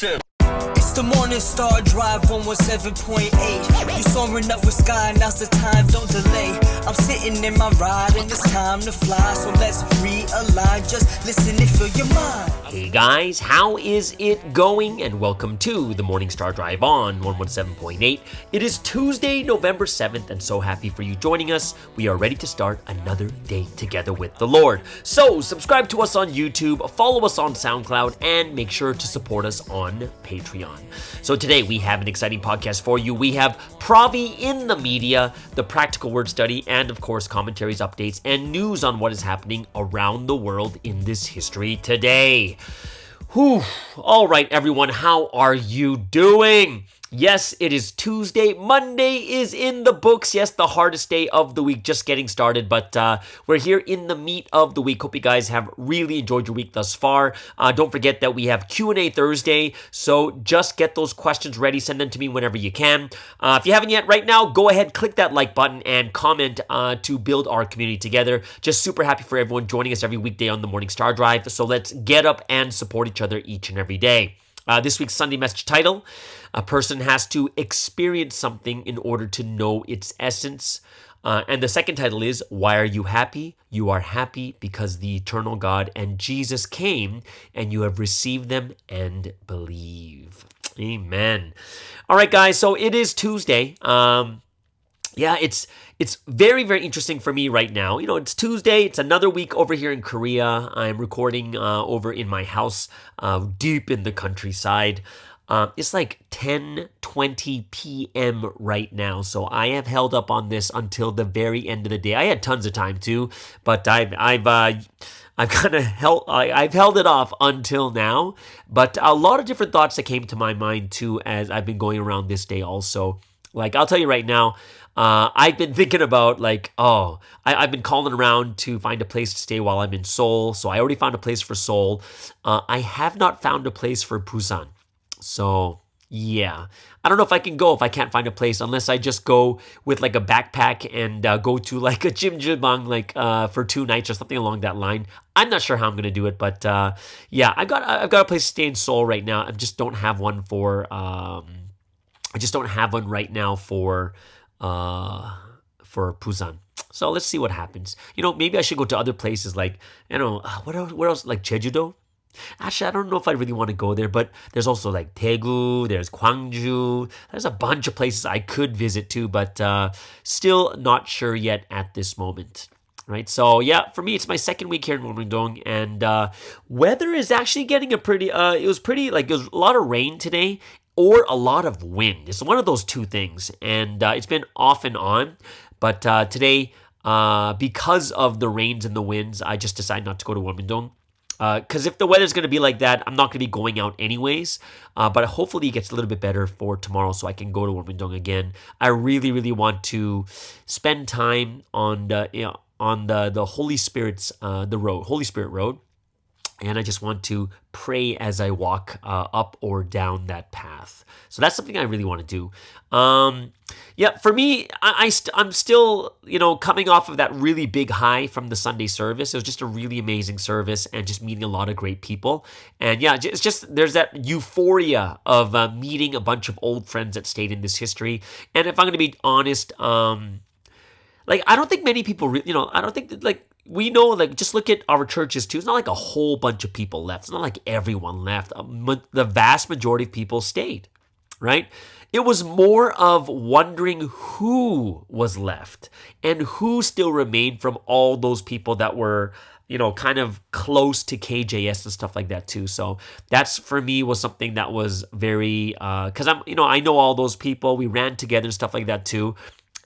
It's the Morning Star Drive 117.8. You soaring up with sky, now's the time, don't delay. I'm sitting in my ride and it's time to fly. So let's realign, just listen and fill your mind. Hey guys, how is it going? And welcome to the Morning Star Drive on 117.8. It is Tuesday, November 7th, and so happy for you joining us. We are ready to start another day together with the Lord. So subscribe to us on YouTube, follow us on SoundCloud, and make sure to support us on Patreon. So today we have an exciting podcast for you. We have Provi In The Media, the practical word study, and of course commentaries, updates, and news on what is happening around the world in this history today. Whew. All right, everyone, how are you doing? Yes, it is Tuesday. Monday is in the books. Yes, the hardest day of the week, just getting started. But we're here in the meat of the week. Hope you guys have really enjoyed your week thus far. Don't forget that we have Q&A Thursday. So just get those questions ready. Send them to me whenever you can. If you haven't yet, right now, go ahead, click that like button and comment to build our community together. Just super happy for everyone joining us every weekday on the Morning Star Drive. So let's get up and support each other each and every day. This week's Sunday message title, a person has to experience something in order to know its essence. And the second title is, why are you happy? You are happy because the eternal God and Jesus came and you have received them and believe. Amen. All right, guys, so it is Tuesday. It's very, very interesting for me right now. You know, it's Tuesday. It's another week over here in Korea. I'm recording over in my house deep in the countryside. It's like 10:20 p.m. right now, so I have held up on this until the very end of the day. I had tons of time too, but I've kind of held it off until now. But a lot of different thoughts that came to my mind too as I've been going around this day also. Like, I'll tell you right now, I've been thinking about I've been calling around to find a place to stay while I'm in Seoul. So I already found a place for Seoul. I have not found a place for Busan. So yeah, I don't know if I can go if I can't find a place unless I just go with like a backpack and go to like a jjimjilbang for 2 nights or something along that line. I'm not sure how I'm gonna do it, but yeah, I've got a place to stay in Seoul right now. I just don't have one for right now for Busan. So let's see what happens. You know, maybe I should go to other places like, you know, what else like Jeju-do? Actually, I don't know if I really want to go there, but there's also like Daegu, there's Gwangju. There's a bunch of places I could visit too, but still not sure yet at this moment. Right, so yeah, for me, it's my second week here in Myeongdong, and weather is actually getting it was a lot of rain today, or a lot of wind. It's one of those two things, and it's been off and on. But today, because of the rains and the winds, I just decided not to go to Myeongdong. Because if the weather's going to be like that, I'm not going to be going out anyways. But hopefully it gets a little bit better for tomorrow so I can go to Myeongdong again. I really, really want to spend time on the Holy Spirit's Holy Spirit Road. And I just want to pray as I walk up or down that path. So that's something I really want to do. Yeah, for me, I'm still, coming off of that really big high from the Sunday service. It was just a really amazing service and just meeting a lot of great people. And yeah, it's just, there's that euphoria of meeting a bunch of old friends that stayed in this history. And if I'm going to be honest, I don't think many people, I don't think that, we know, just look at our churches too. It's not like a whole bunch of people left. It's not like everyone left. The vast majority of people stayed, right? It was more of wondering who was left and who still remained from all those people that were, kind of close to KJS and stuff like that too. So that's, for me, was something that was very, because I know all those people. We ran together and stuff like that too.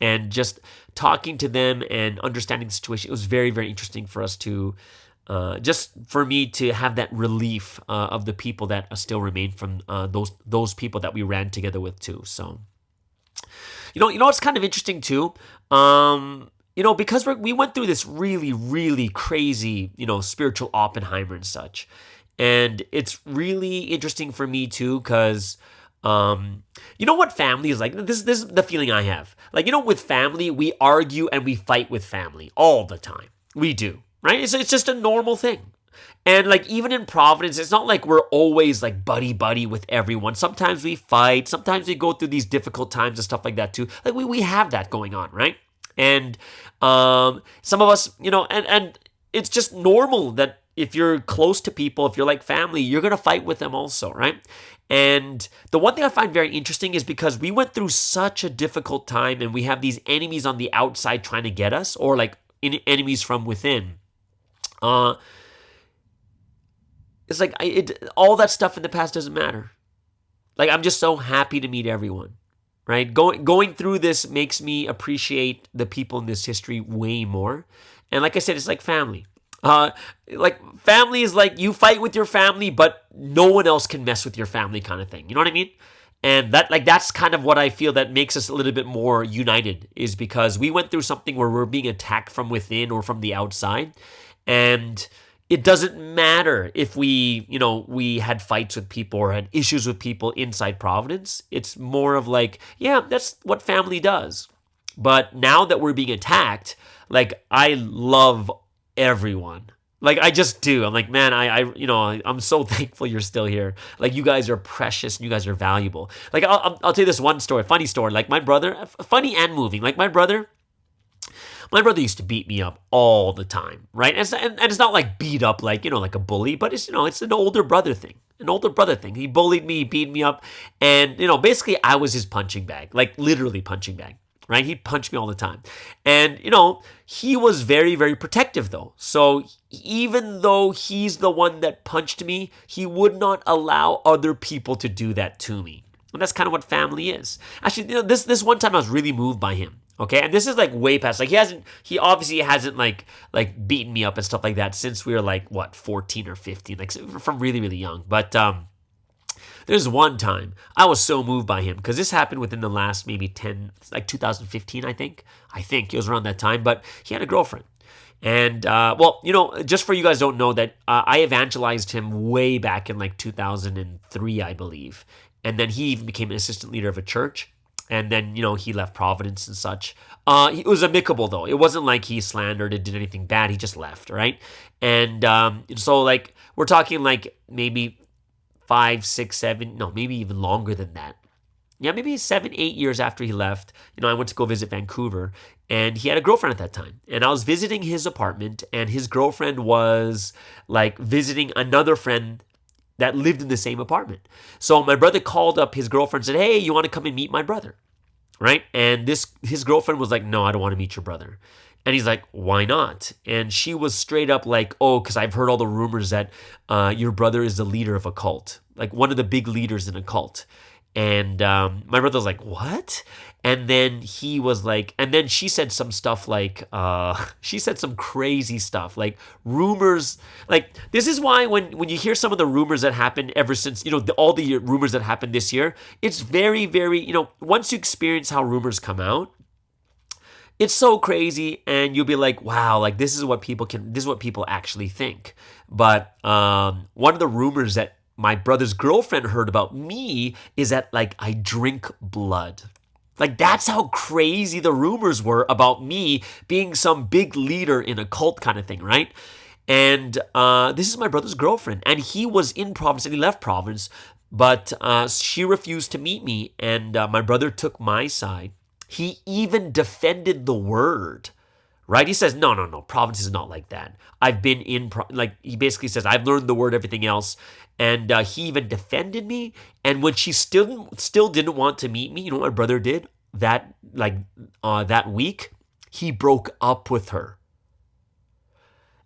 And just talking to them and understanding the situation, it was very, very interesting for us to, just for me to have that relief of the people that still remain from those people that we ran together with too. So, it's kind of interesting too. Because we went through this really, really crazy, spiritual Oppenheimer and such, and it's really interesting for me too because. You know what family is like? This is the feeling I have. With family, we argue and we fight with family all the time. We do, right? It's just a normal thing. And like even in Providence, it's not like we're always like buddy with everyone. Sometimes we fight. Sometimes we go through these difficult times and stuff like that too. Like we have that going on, right? And some of us, and it's just normal that if you're close to people, if you're like family, you're gonna fight with them also, right? And the one thing I find very interesting is because we went through such a difficult time, and we have these enemies on the outside trying to get us, or like enemies from within. It's like all that stuff in the past doesn't matter. Like I'm just so happy to meet everyone, right? Going through this makes me appreciate the people in this history way more. And like I said, it's like family. Like family is like you fight with your family, but no one else can mess with your family, kind of thing. You know what I mean? And that's kind of what I feel that makes us a little bit more united, is because we went through something where we're being attacked from within or from the outside, and it doesn't matter if we had fights with people or had issues with people inside Providence. It's more of like, yeah, that's what family does. But now that we're being attacked, like I love everyone. Like I just do. I'm like, man, I'm so thankful you're still here. Like you guys are precious and you guys are valuable. Like I'll tell you this one story, funny story. Like my brother, funny and moving. Like my brother used to beat me up all the time, right? And it's not like beat up like, like a bully, but it's, it's an older brother thing. He bullied me, beat me up. And, basically I was his punching bag, like literally punching bag, right? He'd punch me all the time. And, he was very, very protective though. So even though he's the one that punched me, he would not allow other people to do that to me. And that's kind of what family is. Actually, this one time I was really moved by him. Okay, and this is like way past. Like he obviously hasn't like beaten me up and stuff like that since we were like 14 or 15, like from really really young. But there's one time I was so moved by him because this happened within the last maybe 2015, I think it was around that time. But he had a girlfriend, and just for you guys don't know that I evangelized him way back in like 2003, I believe, and then he even became an assistant leader of a church. And then, he left Providence and such. It was amicable, though. It wasn't like he slandered or did anything bad. He just left, right? And so, like, we're talking, like, maybe 5, 6, 7, no, maybe even longer than that. Yeah, maybe 7, 8 years after he left, I went to go visit Vancouver. And he had a girlfriend at that time. And I was visiting his apartment. And his girlfriend was, like, visiting another friend that lived in the same apartment. So my brother called up his girlfriend and said, hey, you want to come and meet my brother? Right? And his girlfriend was like, no, I don't want to meet your brother. And he's like, why not? And she was straight up like, oh, because I've heard all the rumors that your brother is the leader of a cult, like one of the big leaders in a cult. And my brother was like, what? And then he was like, and then she said some stuff like, she said some crazy stuff, like rumors. Like, this is why when you hear some of the rumors that happened ever since, all the rumors that happened this year, it's very, very, once you experience how rumors come out, it's so crazy. And you'll be like, wow, like this is what people actually think. But one of the rumors that my brother's girlfriend heard about me is that like I drink blood. Like that's how crazy the rumors were about me being some big leader in a cult kind of thing, right? And this is my brother's girlfriend, and he was in Providence and he left Providence, but she refused to meet me, and my brother took my side. He even defended the word. Right? He says, no, Providence is not like that. I've been in, he basically says, I've learned the word, everything else. And he even defended me. And when she still didn't want to meet me, you know what my brother did? That week, he broke up with her.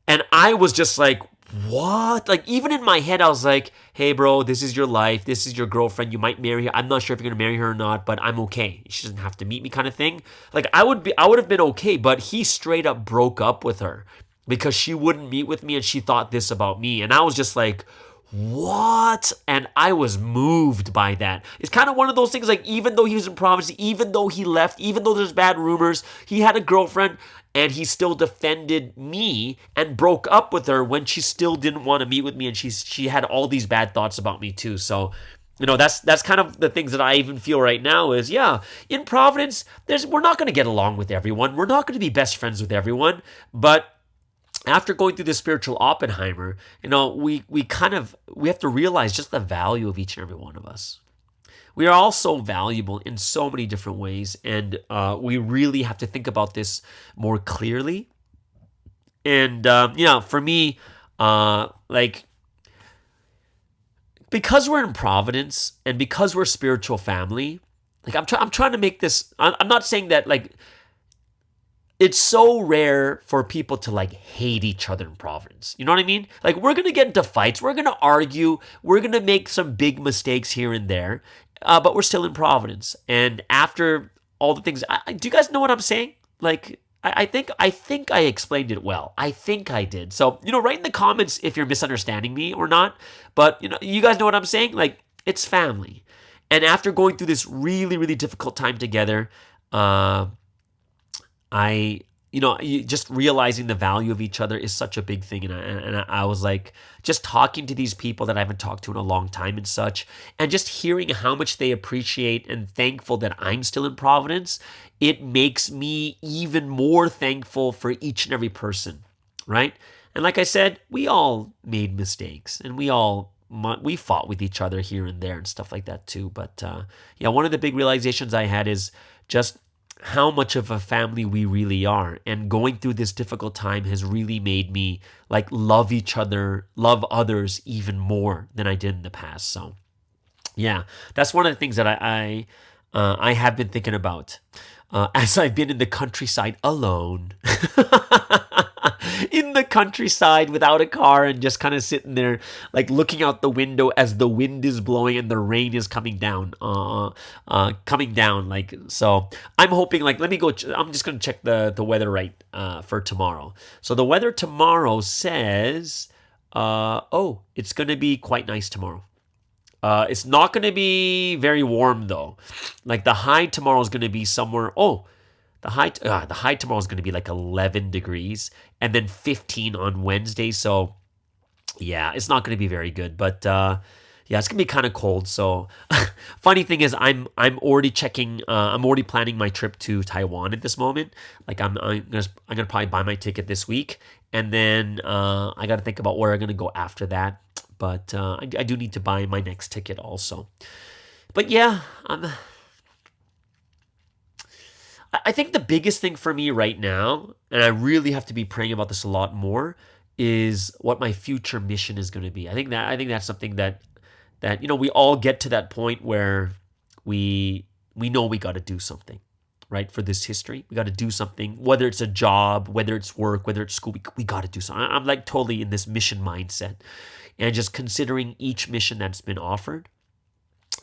And I was just like, what? Like, even in my head, I was like, hey, bro, this is your life. This is your girlfriend. You might marry her. I'm not sure if you're going to marry her or not, but I'm okay. She doesn't have to meet me kind of thing. Like, I would have been okay, but he straight up broke up with her because she wouldn't meet with me and she thought this about me. And I was just like, what? And I was moved by that. It's kind of one of those things, like, even though he was in Providence, even though he left, even though there's bad rumors, he had a girlfriend, and he still defended me and broke up with her when she still didn't want to meet with me, and she had all these bad thoughts about me too. So, that's kind of the things that I even feel right now is, yeah, in Providence, we're not going to get along with everyone. We're not going to be best friends with everyone, but after going through this spiritual Oppenheimer, we have to realize just the value of each and every one of us. We are all so valuable in so many different ways, and we really have to think about this more clearly. And for me, because we're in Providence and because we're a spiritual family, I'm trying to make this. I'm not saying that it's so rare for people to hate each other in Providence. You know what I mean? We're going to get into fights. We're going to argue. We're going to make some big mistakes here and there. But we're still in Providence. And after all the things, do you guys know what I'm saying? I think I explained it well. I think I did. So, write in the comments if you're misunderstanding me or not. But, you guys know what I'm saying? It's family. And after going through this really, really difficult time together, just realizing the value of each other is such a big thing. And I was just talking to these people that I haven't talked to in a long time and such, and just hearing how much they appreciate and thankful that I'm still in Providence, it makes me even more thankful for each and every person, right? And like I said, we all made mistakes, and we fought with each other here and there and stuff like that too. But one of the big realizations I had is just how much of a family we really are. And going through this difficult time has really made me love each other, love others even more than I did in the past. So yeah, that's one of the things that I have been thinking about as I've been in the countryside alone. In the countryside without a car and just kind of sitting there looking out the window as the wind is blowing and the rain is coming down. So I'm hoping let me go. I'm just going to check the weather right for tomorrow. So the weather tomorrow says, it's going to be quite nice tomorrow. It's not going to be very warm though. The high tomorrow is going to be somewhere. The high tomorrow is going to be 11 degrees and then 15 on Wednesday. So yeah, it's not going to be very good, but it's going to be kind of cold. So funny thing is I'm already checking, I'm already planning my trip to Taiwan at this moment. I'm going to probably buy my ticket this week, and then I got to think about where I'm going to go after that. But I do need to buy my next ticket also. But yeah, I think the biggest thing for me right now, and I really have to be praying about this a lot more, is what my future mission is going to be. I think that's something that we all get to that point where we know we got to do something, right? For this history, we got to do something. Whether it's a job, whether it's work, whether it's school, we got to do something. I'm totally in this mission mindset, and just considering each mission that's been offered.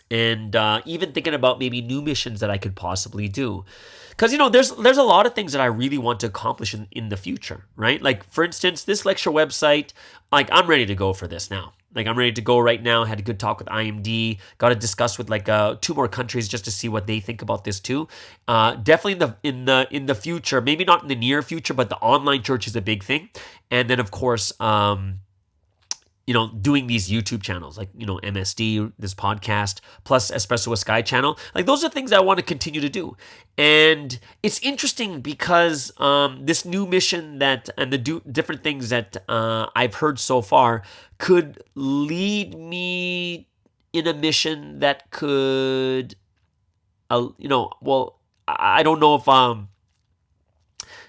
And even thinking about maybe new missions that I could possibly do. Because, there's a lot of things that I really want to accomplish in the future, right? For instance, this lecture website, I'm ready to go for this now. I'm ready to go right now. Had a good talk with IMD. Got to discuss with 2 more countries just to see what they think about this too. Definitely in the future, maybe not in the near future, but the online church is a big thing. And then, of course, doing these YouTube channels, MSD, this podcast, plus Espresso with Sky channel. Those are things I want to continue to do. And it's interesting because this new mission and the different things that I've heard so far could lead me in a mission that could, I don't know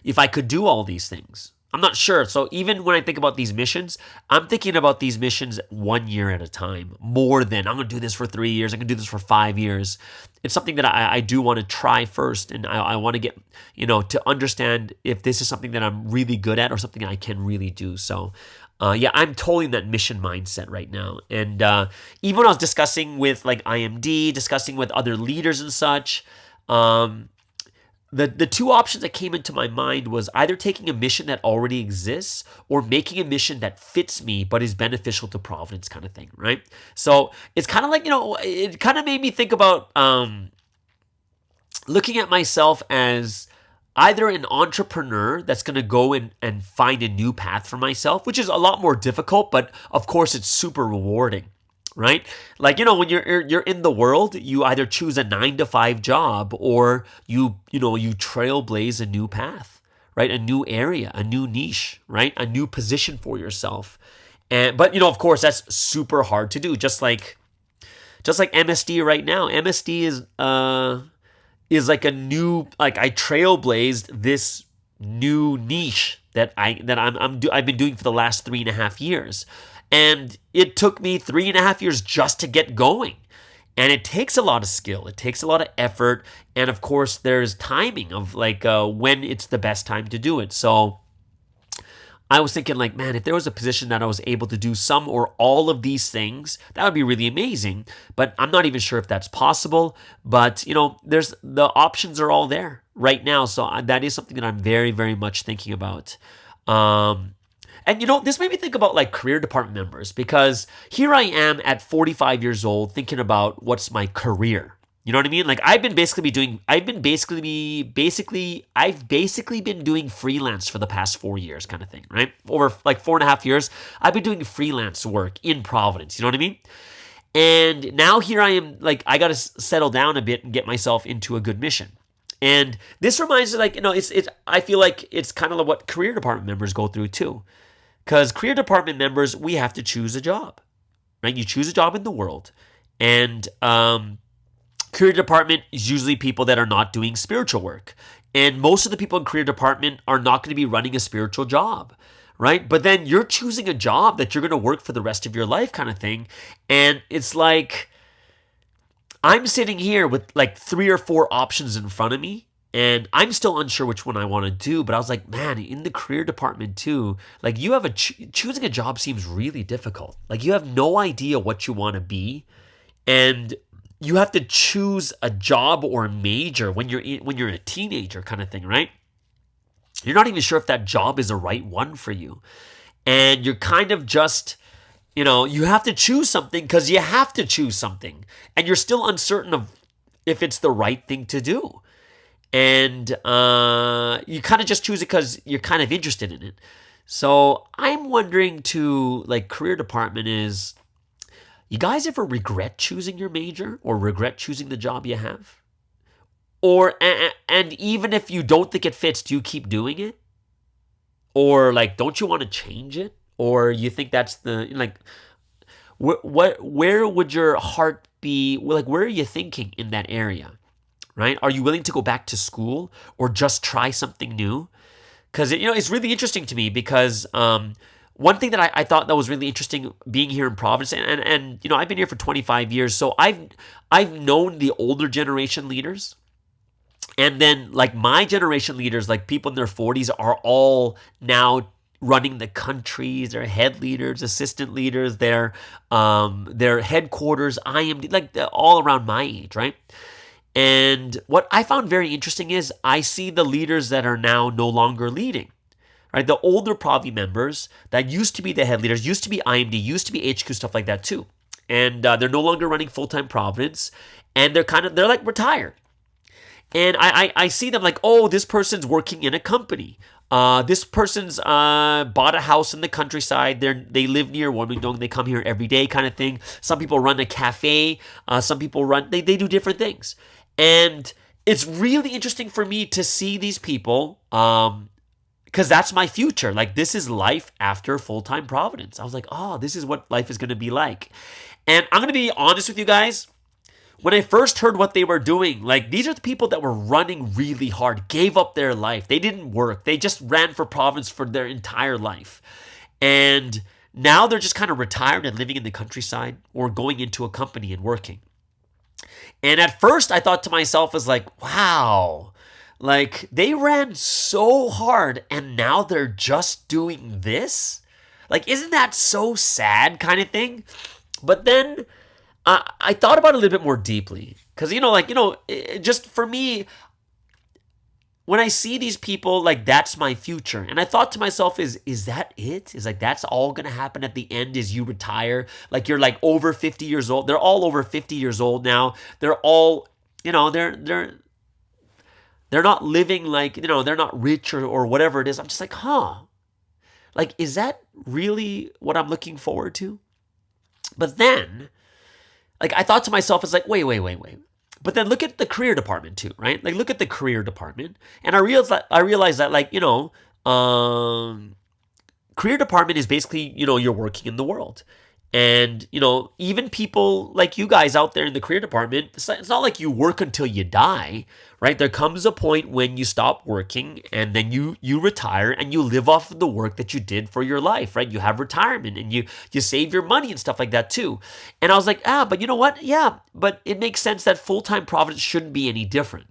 if I could do all these things. I'm not sure. So even when I think about these missions, I'm thinking about these missions 1 year at a time, more than I'm going to do this for 3 years. I'm going to do this for 5 years. It's something that I do want to try first. And I want to get, to understand if this is something that I'm really good at or something I can really do. So I'm totally in that mission mindset right now. And even when I was discussing with IMD, discussing with other leaders and such, The 2 options that came into my mind was either taking a mission that already exists or making a mission that fits me but is beneficial to Providence kind of thing, right? So it's kind of it kind of made me think about looking at myself as either an entrepreneur that's going to go and find a new path for myself, which is a lot more difficult, but of course it's super rewarding. Right? When you're in the world, you either choose a 9-to-5 job or you trailblaze a new path, right? A new area, a new niche, right? A new position for yourself. But of course, that's super hard to do. Just like MSD right now. MSD is like a new, like I trailblazed this new niche that I've been doing for the last 3.5 years. And it took me 3.5 years just to get going. And it takes a lot of skill. It takes a lot of effort. And of course, there's timing of like when it's the best time to do it. So I was thinking like, man, if there was a position that I was able to do some or all of these things, that would be really amazing. But I'm not even sure if that's possible. But, there's the options are all there right now. So that is something that I'm very, very much thinking about. And this made me think about like career department members, because here I am at 45 years old thinking about what's my career. You know what I mean? Like I've basically been doing freelance for the past 4 years kind of thing, right? Over like 4.5 years, I've been doing freelance work in Providence. You know what I mean? And now here I am, like I got to settle down a bit and get myself into a good mission. And this reminds me, like, I feel like it's kind of like what career department members go through too. Because career department members, we have to choose a job, right? You choose a job in the world. And career department is usually people that are not doing spiritual work. And most of the people in career department are not going to be running a spiritual job, right? But then you're choosing a job that you're going to work for the rest of your life kind of thing. And it's like, I'm sitting here with like 3 or 4 options in front of me. And I'm still unsure which one I want to do, but I was like, man, in the career department too, like you have choosing a job seems really difficult. Like you have no idea what you want to be, and you have to choose a job or a major when you're a teenager kind of thing, right? You're not even sure if that job is the right one for you, and you're kind of just, you have to choose something because you have to choose something, and you're still uncertain of if it's the right thing to do. And you kind of just choose it because you're kind of interested in it. So I'm wondering too, like career department is, you guys ever regret choosing your major or regret choosing the job you have? Or, and even if you don't think it fits, do you keep doing it? Or like, don't you want to change it? Or you think that's where would your heart be? Like, where are you thinking in that area? Right? Are you willing to go back to school or just try something new? Because it's really interesting to me, because one thing that I thought that was really interesting being here in Providence, and I've been here for 25 years, so I've known the older generation leaders, and then like my generation leaders, like people in their 40s, are all now running the countries. They're head leaders, assistant leaders, they're headquarters, IMD, like all around my age, right? And what I found very interesting is I see the leaders that are now no longer leading, right? The older Provi members that used to be the head leaders, used to be IMD, used to be HQ, stuff like that too. And they're no longer running full-time Providence, and they're like retired. And I see them like, oh, this person's working in a company. This person's bought a house in the countryside. They live near Warmingdong. They come here every day kind of thing. Some people run a cafe. Some people they do different things. And it's really interesting for me to see these people, because that's my future. Like, this is life after full-time Providence. I was like, oh, this is what life is going to be like. And I'm going to be honest with you guys. When I first heard what they were doing, like, these are the people that were running really hard, gave up their life. They didn't work. They just ran for Providence for their entire life. And now they're just kind of retired and living in the countryside or going into a company and working. And at first I thought to myself, was like, wow, like they ran so hard and now they're just doing this? Like, isn't that so sad kind of thing? But then I thought about it a little bit more deeply, because, just for me, when I see these people, like, that's my future. And I thought to myself, is that it? Is like, that's all going to happen at the end is you retire? Like, you're like over 50 years old. They're all over 50 years old now. They're all, they're not living like, they're not rich or whatever it is. I'm just like, like, is that really what I'm looking forward to? But then, like, I thought to myself, it's like, wait. But then look at the career department too, right? Like look at the career department, and I realized that like career department is basically you're working in the world. And, even people like you guys out there in the career department, it's not like you work until you die, right? There comes a point when you stop working and then you retire and you live off of the work that you did for your life, right? You have retirement and you save your money and stuff like that too. And I was like, but you know what? Yeah, but it makes sense that full-time Providence shouldn't be any different.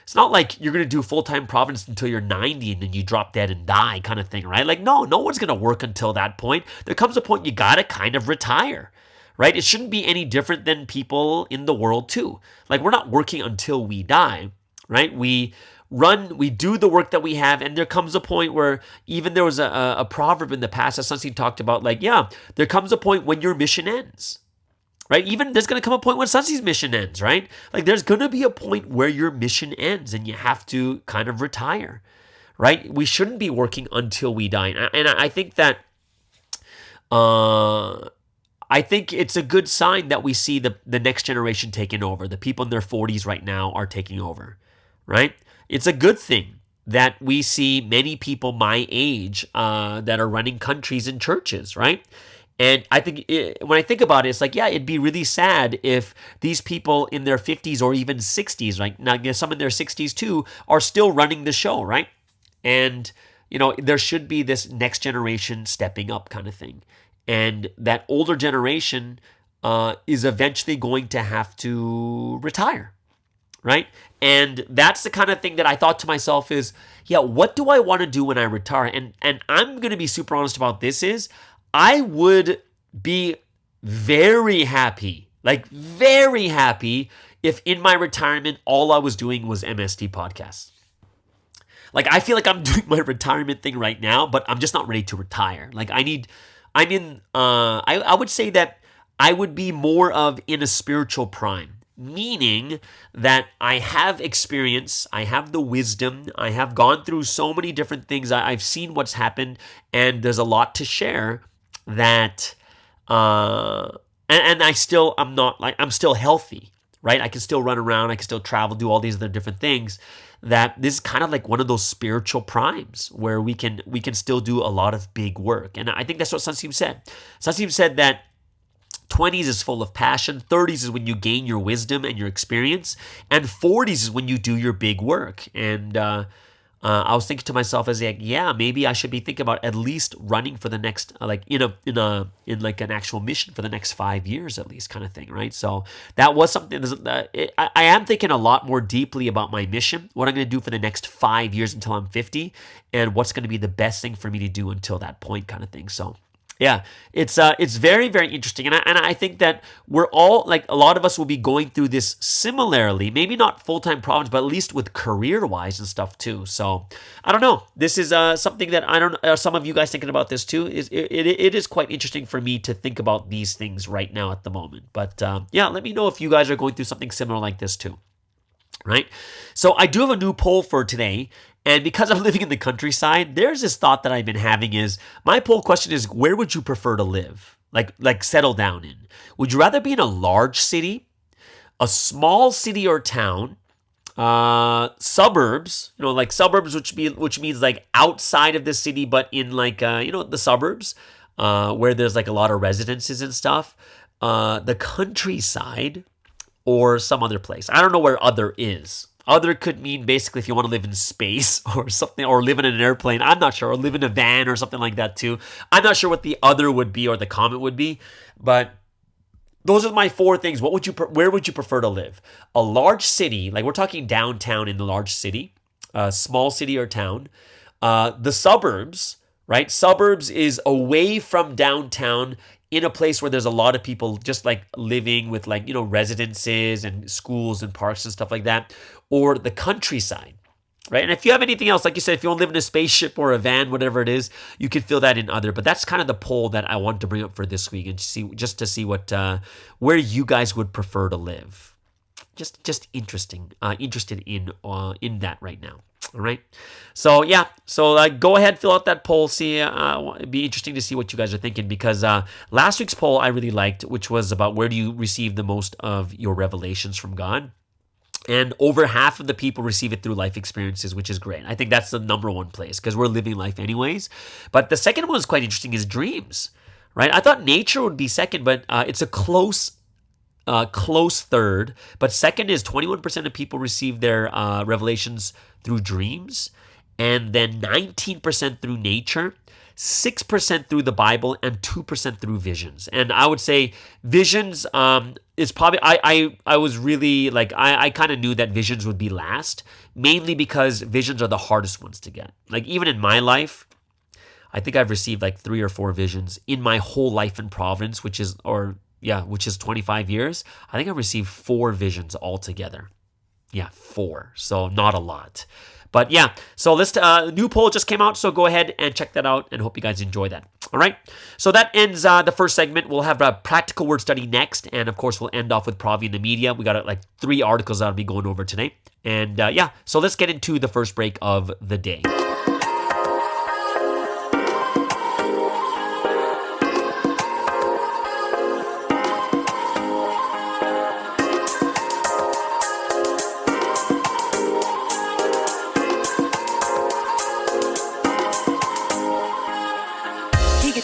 It's not like you're going to do full-time Providence until you're 90 and then you drop dead and die kind of thing, right? Like, no one's going to work until that point. There comes a point you got to kind of retire, right? It shouldn't be any different than people in the world too. Like, we're not working until we die, right? We do the work that we have, and there comes a point where even there was a proverb in the past that Sunstein talked about, like, there comes a point when your mission ends. Right? Even there's going to come a point when Sunstein's mission ends, right? Like there's going to be a point where your mission ends and you have to kind of retire, right? We shouldn't be working until we die. And I think that, I think it's a good sign that we see the next generation taking over. The people in their 40s right now are taking over, right? It's a good thing that we see many people my age that are running countries and churches, right? And I think when I think about it, it's like, it'd be really sad if these people in their 50s or even 60s, right? Now, some in their 60s too, are still running the show, right? And, there should be this next generation stepping up kind of thing. And that older generation is eventually going to have to retire, right? And that's the kind of thing that I thought to myself is, what do I want to do when I retire? And I'm going to be super honest about this is, I would be very happy, if in my retirement, all I was doing was MSD podcasts. Like, I feel like I'm doing my retirement thing right now, but I'm just not ready to retire. Like, I would say that I would be more of in a spiritual prime, meaning that I have experience, I have the wisdom, I have gone through so many different things, I've seen what's happened, and there's a lot to share. That and I'm still healthy, right? I can still run around, I can still travel, do all these other different things. That this is kind of like one of those spiritual primes where we can still do a lot of big work. And I think that's what Sunstein said. Sunstein said that 20s is full of passion, 30s is when you gain your wisdom and your experience, and 40s is when you do your big work. And I was thinking to myself as like, maybe I should be thinking about at least running for the next, in an actual mission for the next 5 years at least, kind of thing, right? So that was something. I am thinking a lot more deeply about my mission, what I'm going to do for the next 5 years until I'm 50, and what's going to be the best thing for me to do until that point, kind of thing. So. Yeah, it's very, very interesting. And I think that we're all, like, a lot of us will be going through this similarly, maybe not full-time Providence, but at least with career-wise and stuff too. So I don't know. This is something that some of you guys thinking about this too. It is quite interesting for me to think about these things right now at the moment. But let me know if you guys are going through something similar like this too. Right? So I do have a new poll for today. And because I'm living in the countryside, there's this thought that I've been having is, my poll question is, where would you prefer to live? Like settle down in? Would you rather be in a large city, a small city or town, suburbs, like suburbs, which means like outside of the city, but in like, the suburbs, where there's like a lot of residences and stuff, the countryside, or some other place. I don't know where other is. Other could mean basically if you want to live in space or something, or live in an airplane. I'm not sure. Or live in a van or something like that too. I'm not sure what the other would be or the comment would be. But those are my 4 things. Where would you prefer to live? A large city, like we're talking downtown in the large city, a small city or town. The suburbs, right? Suburbs is away from downtown, in a place where there's a lot of people just like living with like, residences and schools and parks and stuff like that, or the countryside, right? And if you have anything else, like you said, if you want to live in a spaceship or a van, whatever it is, you could fill that in other. But that's kind of the poll that I want to bring up for this week, and to see what where you guys would prefer to live. Just interested in that right now. All right. So go ahead, fill out that poll. See, it'd be interesting to see what you guys are thinking, because last week's poll I really liked, which was about where do you receive the most of your revelations from God. And over half of the people receive it through life experiences, which is great. I think that's the number one place because we're living life anyways. But the second one is quite interesting is dreams, right? I thought nature would be second, but it's a close third. But second is 21% of people receive their revelations through dreams, and then 19% through nature, 6% through the Bible, and 2% through visions. And I would say visions is probably, I was really like, I kind of knew that visions would be last, mainly because visions are the hardest ones to get. Like even in my life, I think I've received like 3 or 4 visions in my whole life in Providence, which is 25 years. I think I've received 4 visions altogether. Yeah, 4. So not a lot. But yeah, so this new poll just came out, so go ahead and check that out and hope you guys enjoy that. All right, so that ends the first segment. We'll have a practical word study next, and of course, we'll end off with Provi In The Media. We got like 3 articles that I'll be going over today. And yeah, so let's get into the first break of the day.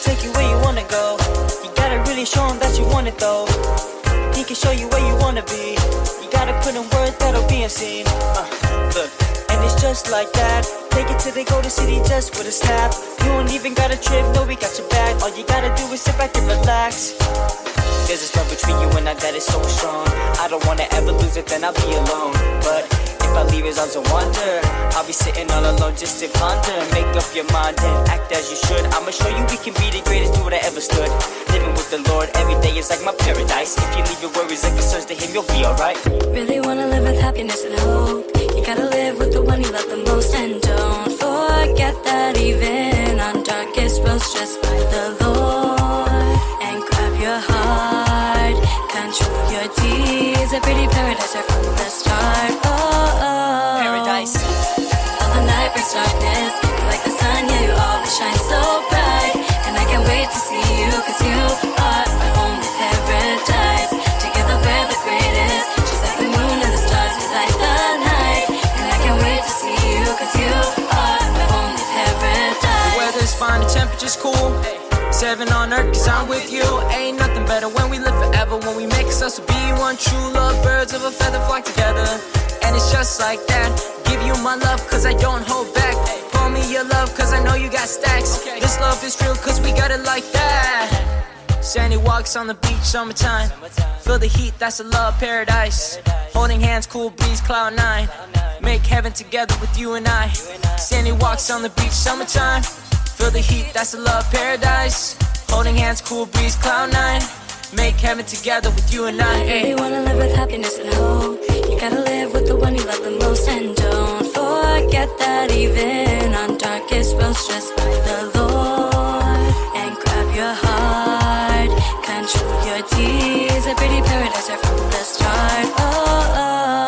Take you where you wanna go. You gotta really show him that you want it though. He can show you where you wanna be. You gotta put in words that'll be unseen. Look, and it's just like that. Take it to the golden city just with a snap. You don't even got a trip, no, we got your back. All you gotta do is sit back and relax. There's this love between you and I that is so strong. I don't wanna ever lose it, then I'll be alone. But if I leave his arms a wonder, I'll be sitting all alone just to ponder. Make up your mind and act as you should. I'ma show you we can be the greatest dude I ever stood. Living with the Lord every day is like my paradise. If you leave your worries and concerns to him, you'll be alright. Really wanna live with happiness and hope. You gotta live with the one you love the most. And don't forget that even on darkest roads, just find the Lord and grab your heart. Control your deeds. A pretty paradise right from the start. Paradise. All the night brings darkness. You're like the sun, yeah, you always shine so bright. And I can't wait to see you, cause you are my only paradise. Together we're the greatest. Just like the moon and the stars, we light the night. And I can't wait to see you, cause you are my only paradise. The weather's fine, the temperature's cool. 7 on earth, cause I'm with you. Ain't nothing better when we live forever. When we make ourselves to be one true love. Birds of a feather flock together. And it's just like that. Give you my love, cause I don't hold back. Pour me your love, cause I know you got stacks. This love is real, cause we got it like that. Sandy walks on the beach, summertime. Feel the heat, that's a love paradise. Holding hands, cool breeze, cloud 9. Make heaven together with you and I. Sandy walks on the beach, summertime. Feel the heat, that's a love paradise. Holding hands, cool breeze, cloud 9. Make heaven together with you and I. Really wanna live with happiness and hope. You gotta live with the one you love the most. And don't forget that even on darkest roads, just find the Lord and grab your heart. Control your deeds. A pretty paradise right from the start.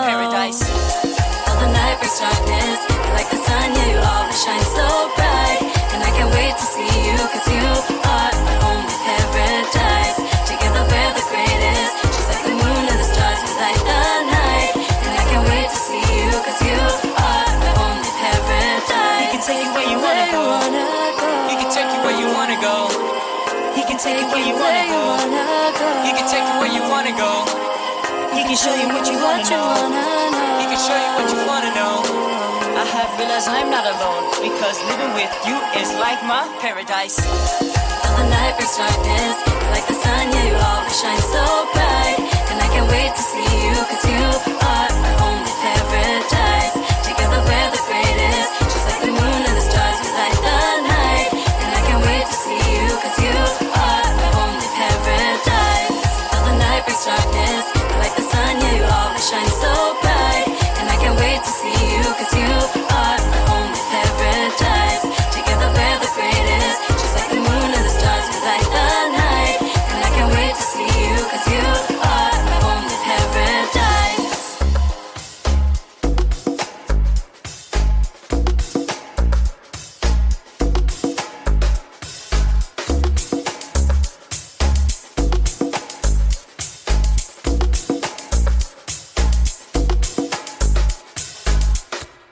Paradise. All the night brings darkness. You're like the sun, yeah, you always shine so bright. And I can't wait to see you, cause you are my only paradise. Together we're the greatest. Just like the moon and the stars, we light the night. And I can't wait to see you, cause you are my only paradise. He can take you where you wanna go. He can take you where you wanna go. He can take you where you wanna go. He can take you where you wanna go. He can show you what you wanna know. He can show you what you wanna know. I have realized I'm not alone, because living with you is like my paradise. All the night brings darkness. You're like the sun, yeah, you always shine so bright. And I can't wait to see you, cause you are my only paradise. Together we're the greatest. Just like the moon and the stars, we light the night. And I can't wait to see you, cause you are my only paradise. All the night brings darkness. You're like the sun, yeah, you always shine so bright. And I can't wait to see you, cause you are my only paradise. Together we're the greatest. Just like the moon and the stars, we light the night. And I can't wait to see you, cause you are my only paradise.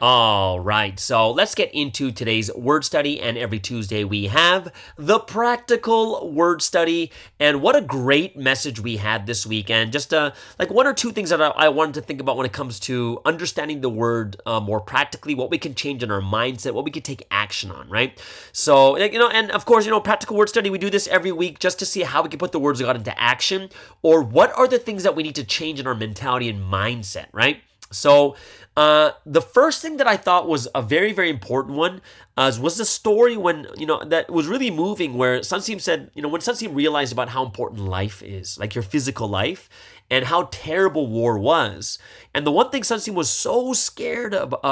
All right, so let's get into today's word study. And every Tuesday we have the practical word study. And what a great message we had this week. And just like one or two things that I wanted to think about when it comes to understanding the word more practically, what we can change in our mindset, what we can take action on, right? So, and of course, practical word study, we do this every week just to see how we can put the words of God into action, or what are the things that we need to change in our mentality and mindset, right? So the first thing that I thought was a very, very important one was the story when, that was really moving, where Sunseem said, when Sunseem realized about how important life is, like your physical life, and how terrible war was. And the one thing Sunseem was so scared about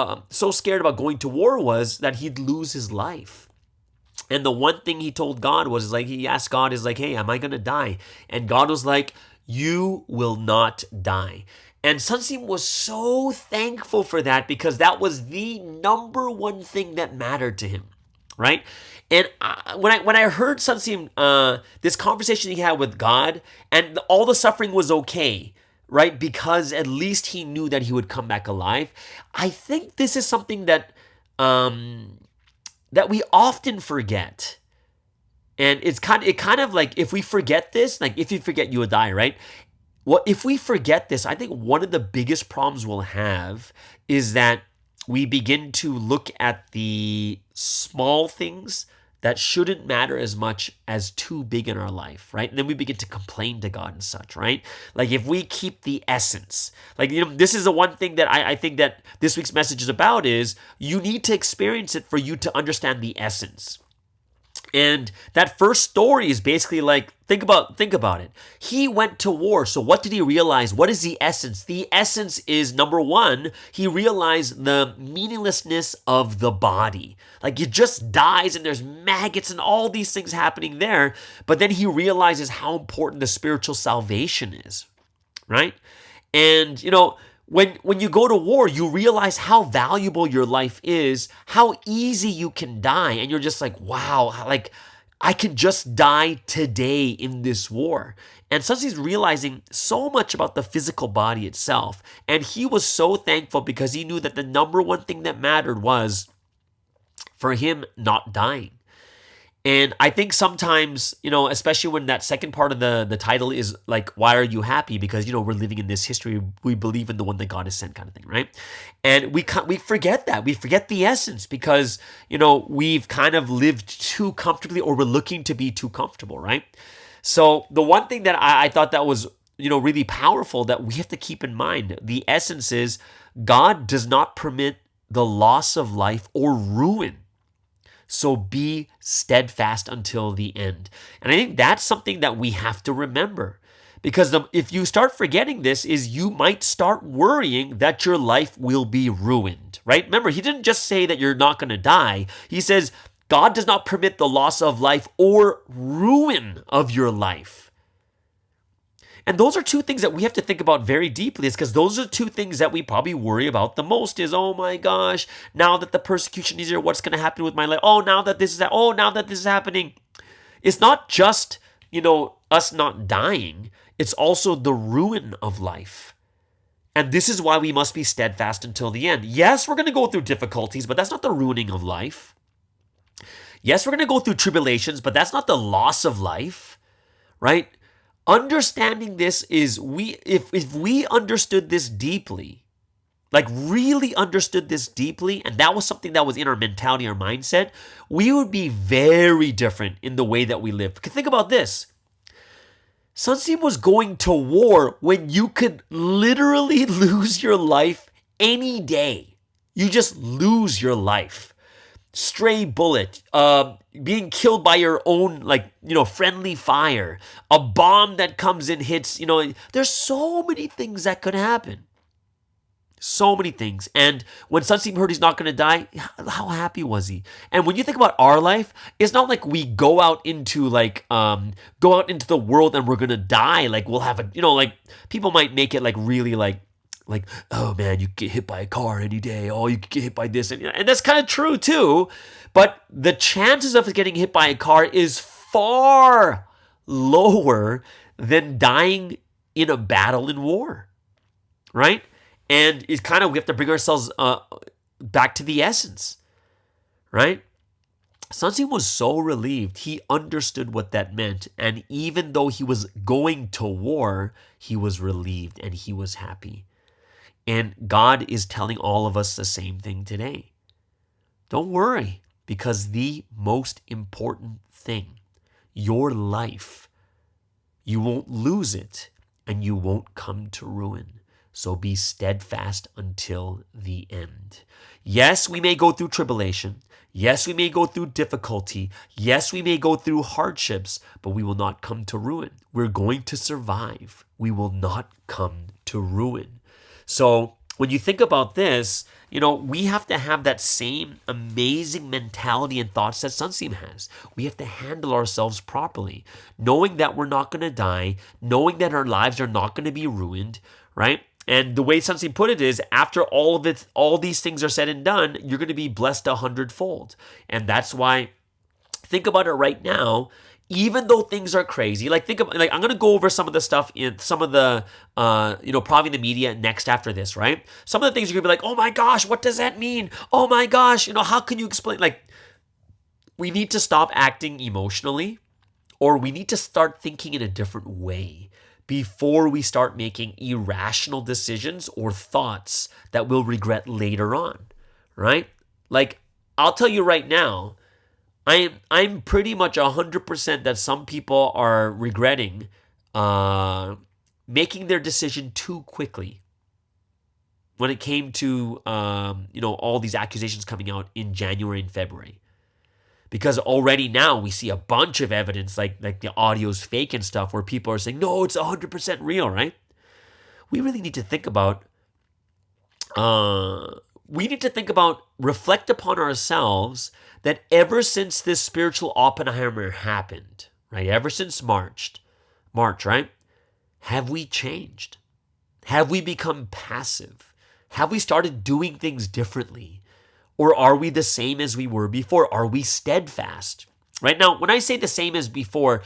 going to war was that he'd lose his life. And the one thing he told God was, he asked God, hey, am I going to die? And God was like, you will not die. And Sunseem was so thankful for that, because that was the number one thing that mattered to him, right? And when I heard Sunseem, this conversation he had with God, and all the suffering was okay, right? Because at least he knew that he would come back alive. I think this is something that that we often forget. And it's kind of like, if we forget this, like if you forget, you will die, right? Well, if we forget this, I think one of the biggest problems we'll have is that we begin to look at the small things that shouldn't matter as much as too big in our life, right? And then we begin to complain to God and such, right? Like if we keep the essence, this is the one thing that I think that this week's message is about, is you need to experience it for you to understand the essence. And that first story is basically like, think about it. He went to war. So what did he realize? What is the essence? The essence is, number one, he realized the meaninglessness of the body. Like it just dies and there's maggots and all these things happening there. But then he realizes how important the spiritual salvation is, right? And, when you go to war, you realize how valuable your life is, how easy you can die. And you're just like, wow, like I could just die today in this war. And so he's realizing so much about the physical body itself. And he was so thankful because he knew that the number one thing that mattered was for him not dying. And I think sometimes, especially when that second part of the title is like, why are you happy? Because, we're living in this history. We believe in the one that God has sent, kind of thing, right? And we forget that. We forget the essence because, we've kind of lived too comfortably, or we're looking to be too comfortable, right? So the one thing that I thought that was, really powerful that we have to keep in mind, the essence is God does not permit the loss of life or ruin. So be steadfast until the end. And I think that's something that we have to remember, because if you start forgetting this, is you might start worrying that your life will be ruined, right? Remember, he didn't just say that you're not going to die. He says, God does not permit the loss of life or ruin of your life. And those are two things that we have to think about very deeply, is because those are two things that we probably worry about the most is, oh my gosh, now that the persecution is here, what's going to happen with my life? Oh, now that this is happening. It's not just, us not dying. It's also the ruin of life. And this is why we must be steadfast until the end. Yes, we're going to go through difficulties, but that's not the ruining of life. Yes, we're going to go through tribulations, but that's not the loss of life, right? Understanding this is, if we understood this deeply, like really understood this deeply, and that was something that was in our mentality, our mindset, we would be very different in the way that we live. Think about this. Sunseem was going to war when you could literally lose your life any day. You just lose your life. Stray bullet, being killed by your own, friendly fire, a bomb that comes and hits, there's so many things that could happen. So many things. And when Sunseem heard he's not going to die, how happy was he? And when you think about our life, it's not like we go out into the world and we're going to die. Like we'll have people might make it really oh man, you could get hit by a car any day. Oh, you could get hit by this. And that's kind of true too. But the chances of getting hit by a car is far lower than dying in a battle in war, right? And it's kind of, we have to bring ourselves back to the essence, right? Sunsin was so relieved. He understood what that meant. And even though he was going to war, he was relieved and he was happy. And God is telling all of us the same thing today. Don't worry, because the most important thing, your life, you won't lose it and you won't come to ruin. So be steadfast until the end. Yes, we may go through tribulation. Yes, we may go through difficulty. Yes, we may go through hardships, but we will not come to ruin. We're going to survive. We will not come to ruin. So when you think about this, we have to have that same amazing mentality and thoughts that Sunsim has. We have to handle ourselves properly, knowing that we're not going to die, knowing that our lives are not going to be ruined, right? And the way Sunsim put it is, after all these things are said and done, you're going to be blessed 100-fold. And that's why, think about it right now. Even though things are crazy, I'm going to go over some of the stuff in some of the, Provi In The Media next after this, right? Some of the things you're going to be like, oh my gosh, what does that mean? Oh my gosh, how can you explain? We need to stop acting emotionally, or we need to start thinking in a different way before we start making irrational decisions or thoughts that we'll regret later on, right? I'll tell you right now, I'm pretty much 100% that some people are regretting making their decision too quickly when it came to all these accusations coming out in January and February. Because already now we see a bunch of evidence like the audio's fake and stuff where people are saying, no, it's 100% real, right? We really need to think about reflect upon ourselves that ever since this spiritual Oppenheimer happened, right? Ever since March, right? Have we changed? Have we become passive? Have we started doing things differently? Or are we the same as we were before? Are we steadfast? Right now, when I say the same as before,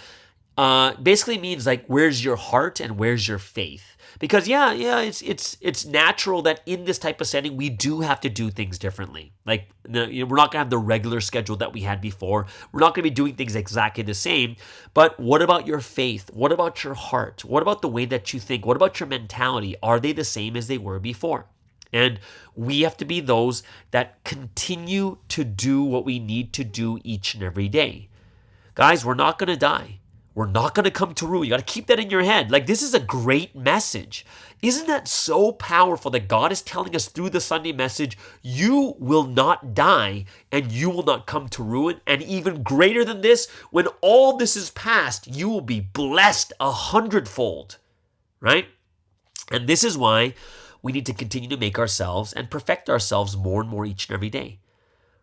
basically means where's your heart and where's your faith? Because it's natural that in this type of setting we do have to do things differently. We're not gonna have the regular schedule that we had before. We're not gonna be doing things exactly the same. But what about your faith? What about your heart? What about the way that you think? What about your mentality? Are they the same as they were before? And we have to be those that continue to do what we need to do each and every day. Guys, we're not going to die. We're not going to come to ruin. You got to keep that in your head. This is a great message. Isn't that so powerful that God is telling us through the Sunday message, you will not die and you will not come to ruin. And even greater than this, when all this is past, you will be blessed 100-fold, right? And this is why we need to continue to make ourselves and perfect ourselves more and more each and every day,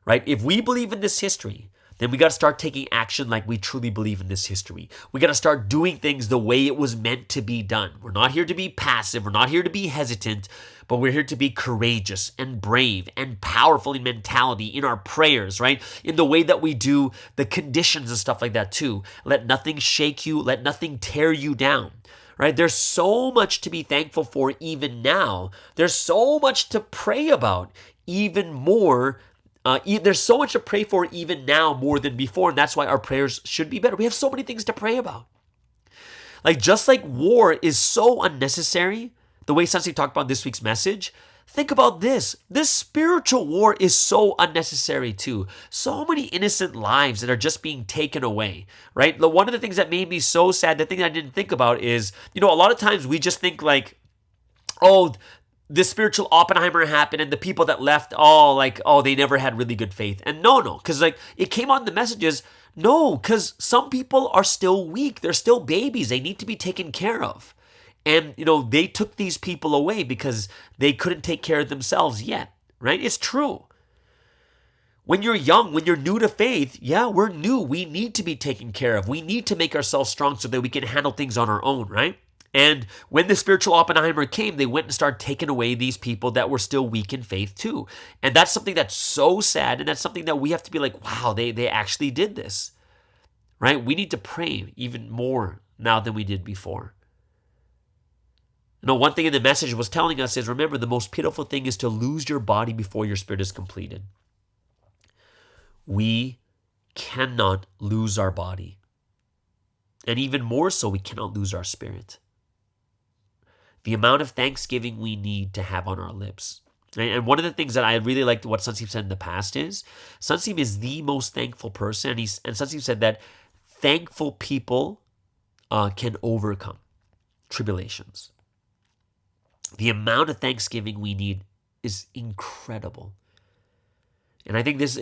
right? If we believe in this history, then we got to start taking action like we truly believe in this history. We got to start doing things the way it was meant to be done. We're not here to be passive. We're not here to be hesitant, but we're here to be courageous and brave and powerful in mentality, in our prayers, right? In the way that we do the conditions and stuff like that too. Let nothing shake you. Let nothing tear you down. Right? There's so much to be thankful for even now. There's so much to pray about even more. There's so much to pray for even now more than before. And that's why our prayers should be better. We have so many things to pray about. Just like war is so unnecessary, the way Sensei talked about this week's message, think about this. This spiritual war is so unnecessary too. So many innocent lives that are just being taken away, right? One of the things that made me so sad, the thing I didn't think about is, a lot of times we just think this spiritual Oppenheimer happened and the people that left, they never had really good faith. And no, because it came on the messages. No, because some people are still weak. They're still babies. They need to be taken care of. And, they took these people away because they couldn't take care of themselves yet, right? It's true. When you're young, when you're new to faith, we're new. We need to be taken care of. We need to make ourselves strong so that we can handle things on our own, right? And when the spiritual Oppenheimer came, they went and started taking away these people that were still weak in faith too. And that's something that's so sad. And that's something that we have to be like, wow, they actually did this, right? We need to pray even more now than we did before. One thing in the message was telling us is, remember, the most pitiful thing is to lose your body before your spirit is completed. We cannot lose our body. And even more so, we cannot lose our spirit. The amount of thanksgiving we need to have on our lips. And one of the things that I really liked what Sunseem said in the past is, Sunseem is the most thankful person. And Sunseem said that thankful people can overcome tribulations. The amount of thanksgiving we need is incredible. And I think this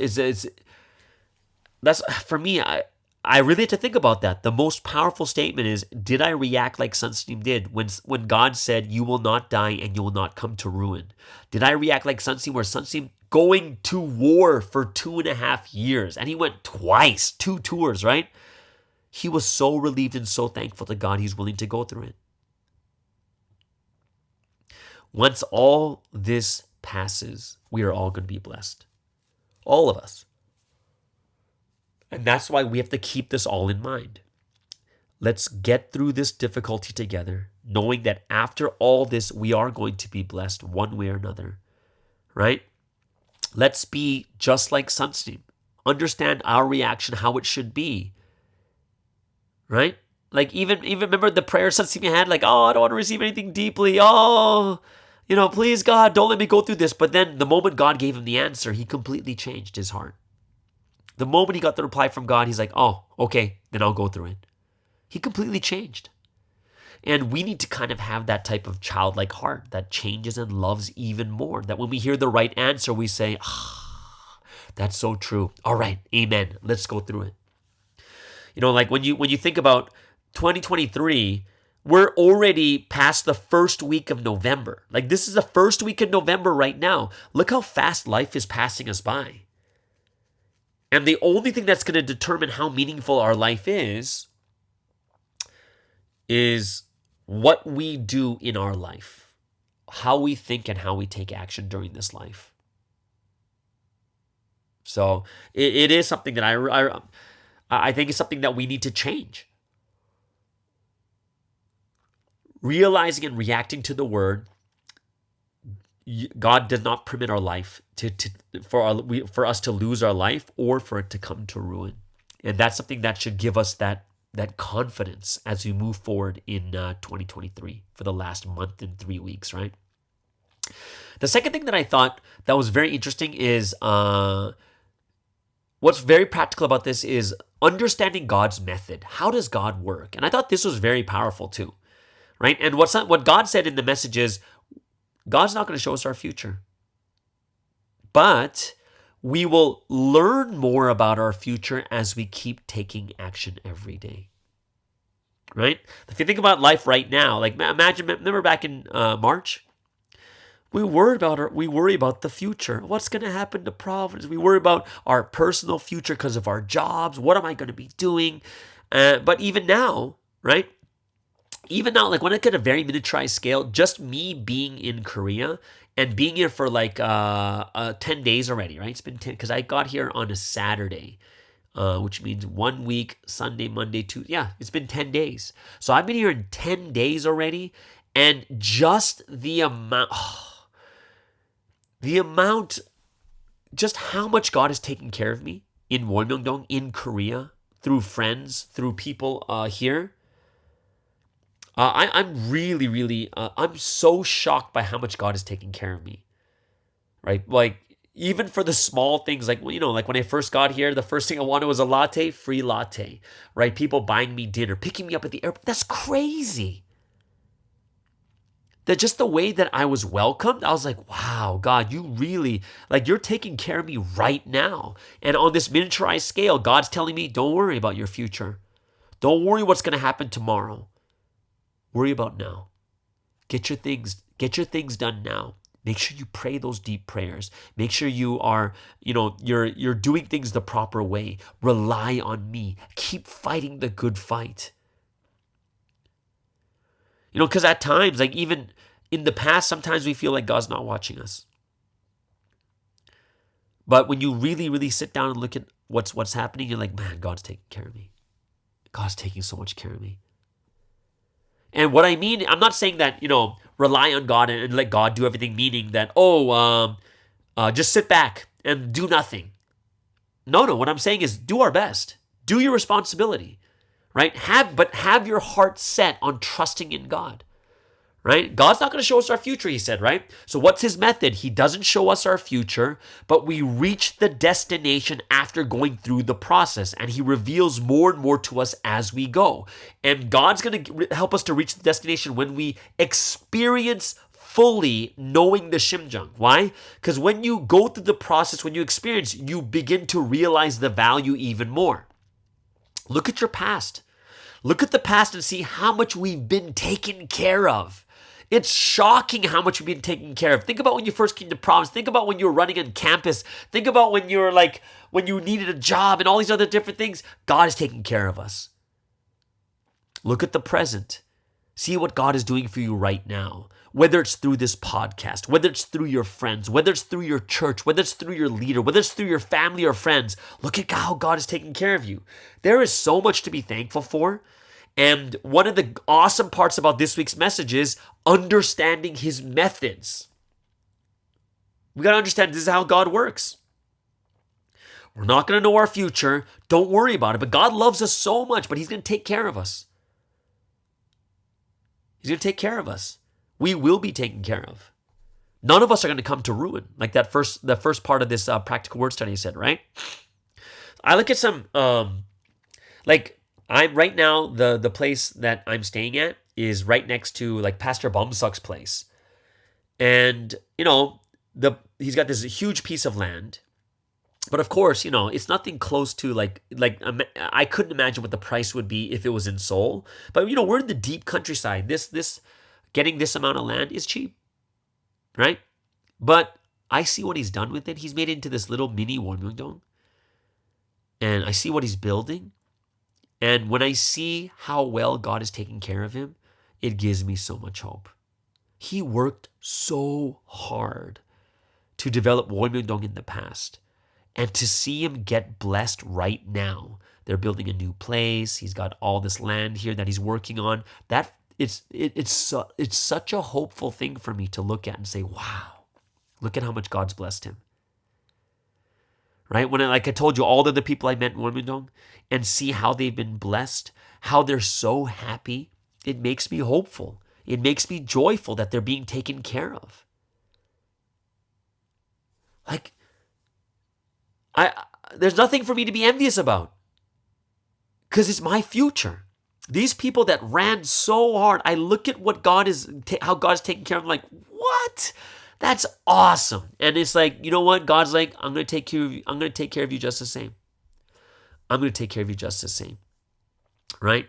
that's for me, I really had to think about that. The most powerful statement is, did I react like Sunseem did when God said, you will not die and you will not come to ruin? Did I react like Sunseem, where Sunseem going to war for 2.5 years, and he went twice, 2 tours, right? He was so relieved and so thankful to God he's willing to go through it. Once all this passes, we are all going to be blessed. All of us. And that's why we have to keep this all in mind. Let's get through this difficulty together, knowing that after all this, we are going to be blessed one way or another, right? Let's be just like Sunseem. Understand our reaction, how it should be, right? Like even remember the prayer Sunseem had, like, oh, I don't want to receive anything deeply. Oh, please God, don't let me go through this. But then the moment God gave him the answer, he completely changed his heart. The moment he got the reply from God, he's like, oh, okay, then I'll go through it. He completely changed. And we need to kind of have that type of childlike heart that changes and loves even more. That when we hear the right answer, we say, that's so true. All right, amen. Let's go through it. Like when you think about 2023, we're already past the first week of November. Like this is the first week of November right now. Look how fast life is passing us by. And the only thing that's going to determine how meaningful our life is what we do in our life, how we think and how we take action during this life. So it is something that I think is something that we need to change. Realizing and reacting to the word, God did not permit our life for us to lose our life or for it to come to ruin. And that's something that should give us that confidence as we move forward in 2023 for the last month and 3 weeks, right? The second thing that I thought that was very interesting is what's very practical about this is understanding God's method. How does God work? And I thought this was very powerful too, right? And what God said in the message is, God's not going to show us our future, but we will learn more about our future as we keep taking action every day, right? If you think about life right now, like remember back in March, we worry about the future. What's going to happen to Providence? We worry about our personal future because of our jobs. What am I going to be doing? But even now, right? Even now, like when I get a very miniaturized scale, just me being in Korea and being here for like 10 days already, right? It's been 10, because I got here on a Saturday, which means 1 week, Sunday, Monday, Tuesday. Yeah, it's been 10 days. So I've been here in 10 days already. And just the amount, just how much God has taken care of me in Wolmyeongdong, in Korea, through friends, through people here. I'm really, really, I'm so shocked by how much God is taking care of me, right? Like, even for the small things, like, like when I first got here, the first thing I wanted was a latte, free latte, right? People buying me dinner, picking me up at the airport. That's crazy. That just the way that I was welcomed, I was like, wow, God, you really, like, you're taking care of me right now. And on this miniaturized scale, God's telling me, don't worry about your future. Don't worry what's going to happen tomorrow. Worry about now. Get your things done now. Make sure you pray those deep prayers. Make sure you are, you're doing things the proper way. Rely on me. Keep fighting the good fight. Because at times, like even in the past, sometimes we feel like God's not watching us. But when you really, really sit down and look at what's happening, you're like, man, God's taking care of me. God's taking so much care of me. And what I mean, I'm not saying that, rely on God and let God do everything, meaning that, just sit back and do nothing. No, what I'm saying is do our best. Do your responsibility, right? Have your heart set on trusting in God, right? God's not going to show us our future, he said, right? So what's his method? He doesn't show us our future, but we reach the destination after going through the process, and he reveals more and more to us as we go. And God's going to help us to reach the destination when we experience fully knowing the Shimjang. Why? Because when you go through the process, when you experience, you begin to realize the value even more. Look at your past. Look at the past and see how much we've been taken care of. It's shocking how much we've been taken care of. Think about when you first came to province. Think about when you were running on campus. Think about when you were when you needed a job and all these other different things. God is taking care of us. Look at the present. See what God is doing for you right now. Whether it's through this podcast, whether it's through your friends, whether it's through your church, whether it's through your leader, whether it's through your family or friends, look at how God is taking care of you. There is so much to be thankful for. And one of the awesome parts about this week's message is understanding his methods. We got to understand this is how God works. We're not going to know our future. Don't worry about it. But God loves us so much, but he's going to take care of us. He's going to take care of us. We will be taken care of. None of us are going to come to ruin, like the first part of this practical word study said, right? I look at some, I'm right now, the place that I'm staying at is right next to like Pastor Bumsuck's place. And, he's got this huge piece of land. But of course, it's nothing close to I couldn't imagine what the price would be if it was in Seoul. But, we're in the deep countryside. Getting this amount of land is cheap, right? But I see what he's done with it. He's made it into this little mini Wonmyeongdong. And I see what he's building. And when I see how well God is taking care of him, it gives me so much hope. He worked so hard to develop Wonmyeongdong in the past. And to see him get blessed right now. They're building a new place. He's got all this land here that he's working on. It's such a hopeful thing for me to look at and say, wow, look at how much God's blessed him. Right? When I told you, all the people I met in Wonmyeongdong and see how they've been blessed, how they're so happy, it makes me hopeful. It makes me joyful that they're being taken care of. There's nothing for me to be envious about because it's my future. These people that ran so hard, I look at what how God is taking care of them. I'm like, what? That's awesome. And it's like, you know what? God's like, I'm going to take care of you. I'm going to take care of you just the same. I'm going to take care of you just the same. Right?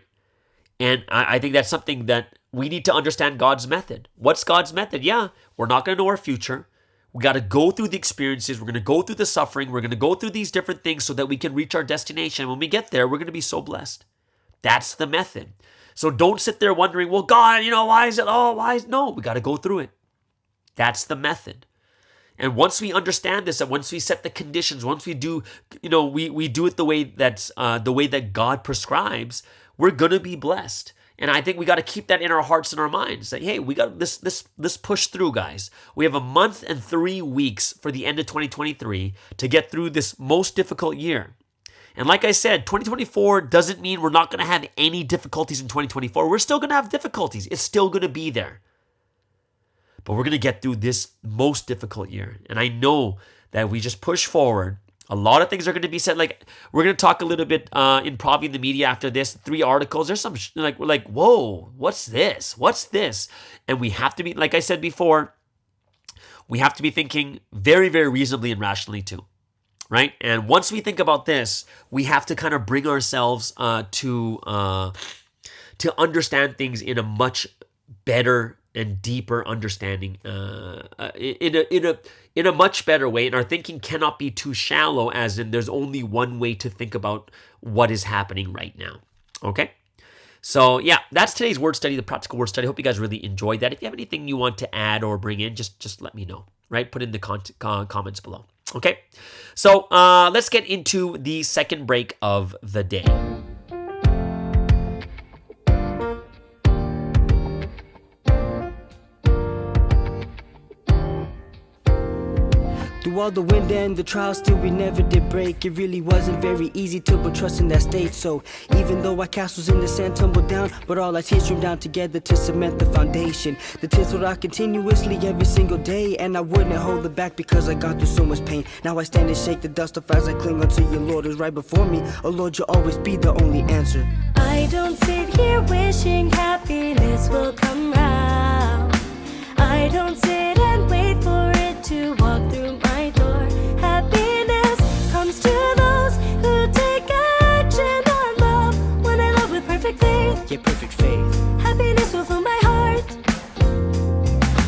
And I think that's something that we need to understand God's method. What's God's method? Yeah, we're not going to know our future. We got to go through the experiences. We're going to go through the suffering. We're going to go through these different things so that we can reach our destination. When we get there, we're going to be so blessed. That's the method. So don't sit there wondering, well, God, why is it? No, we got to go through it. That's the method. And once we understand this, and once we set the conditions, once we do, we do it the way that God prescribes, we're going to be blessed. And I think we got to keep that in our hearts and our minds. Say, hey, we got this push through, guys. We have a month and 3 weeks for the end of 2023 to get through this most difficult year. And like I said, 2024 doesn't mean we're not going to have any difficulties in 2024. We're still going to have difficulties. It's still going to be there. But we're going to get through this most difficult year. And I know that we just push forward. A lot of things are going to be said. We're going to talk a little bit in Provi In The Media after this. 3 articles. There's some, we're like, whoa, what's this? What's this? And we have to be, like I said before, we have to be thinking very, very reasonably and rationally too. Right? And once we think about this, we have to kind of bring ourselves to understand things in a much better and deeper understanding, in a much better way. And our thinking cannot be too shallow, as in there's only one way to think about what is happening right now. Okay? So yeah, that's today's word study, the practical word study. I hope you guys really enjoyed that. If you have anything you want to add or bring in, just let me know. Right? Put in the comments below. Okay, so let's get into the second break of the day. Through all the wind and the trials, still we never did break. It really wasn't very easy to put trust in that state. So even though our castles in the sand tumbled down, but all our tears streamed down together to cement the foundation. The tears rolled out continuously every single day, and I wouldn't hold it back because I gone through so much pain. Now I stand and shake the dust off as I cling onto your Lord is right before me. Oh Lord, you'll always be the only answer. I don't sit here wishing happiness will come round. I don't sit and wait for it to walk through my door. Happiness comes to those who take action on love. When I love with perfect faith, Yeah, perfect faith. happiness will fill my heart.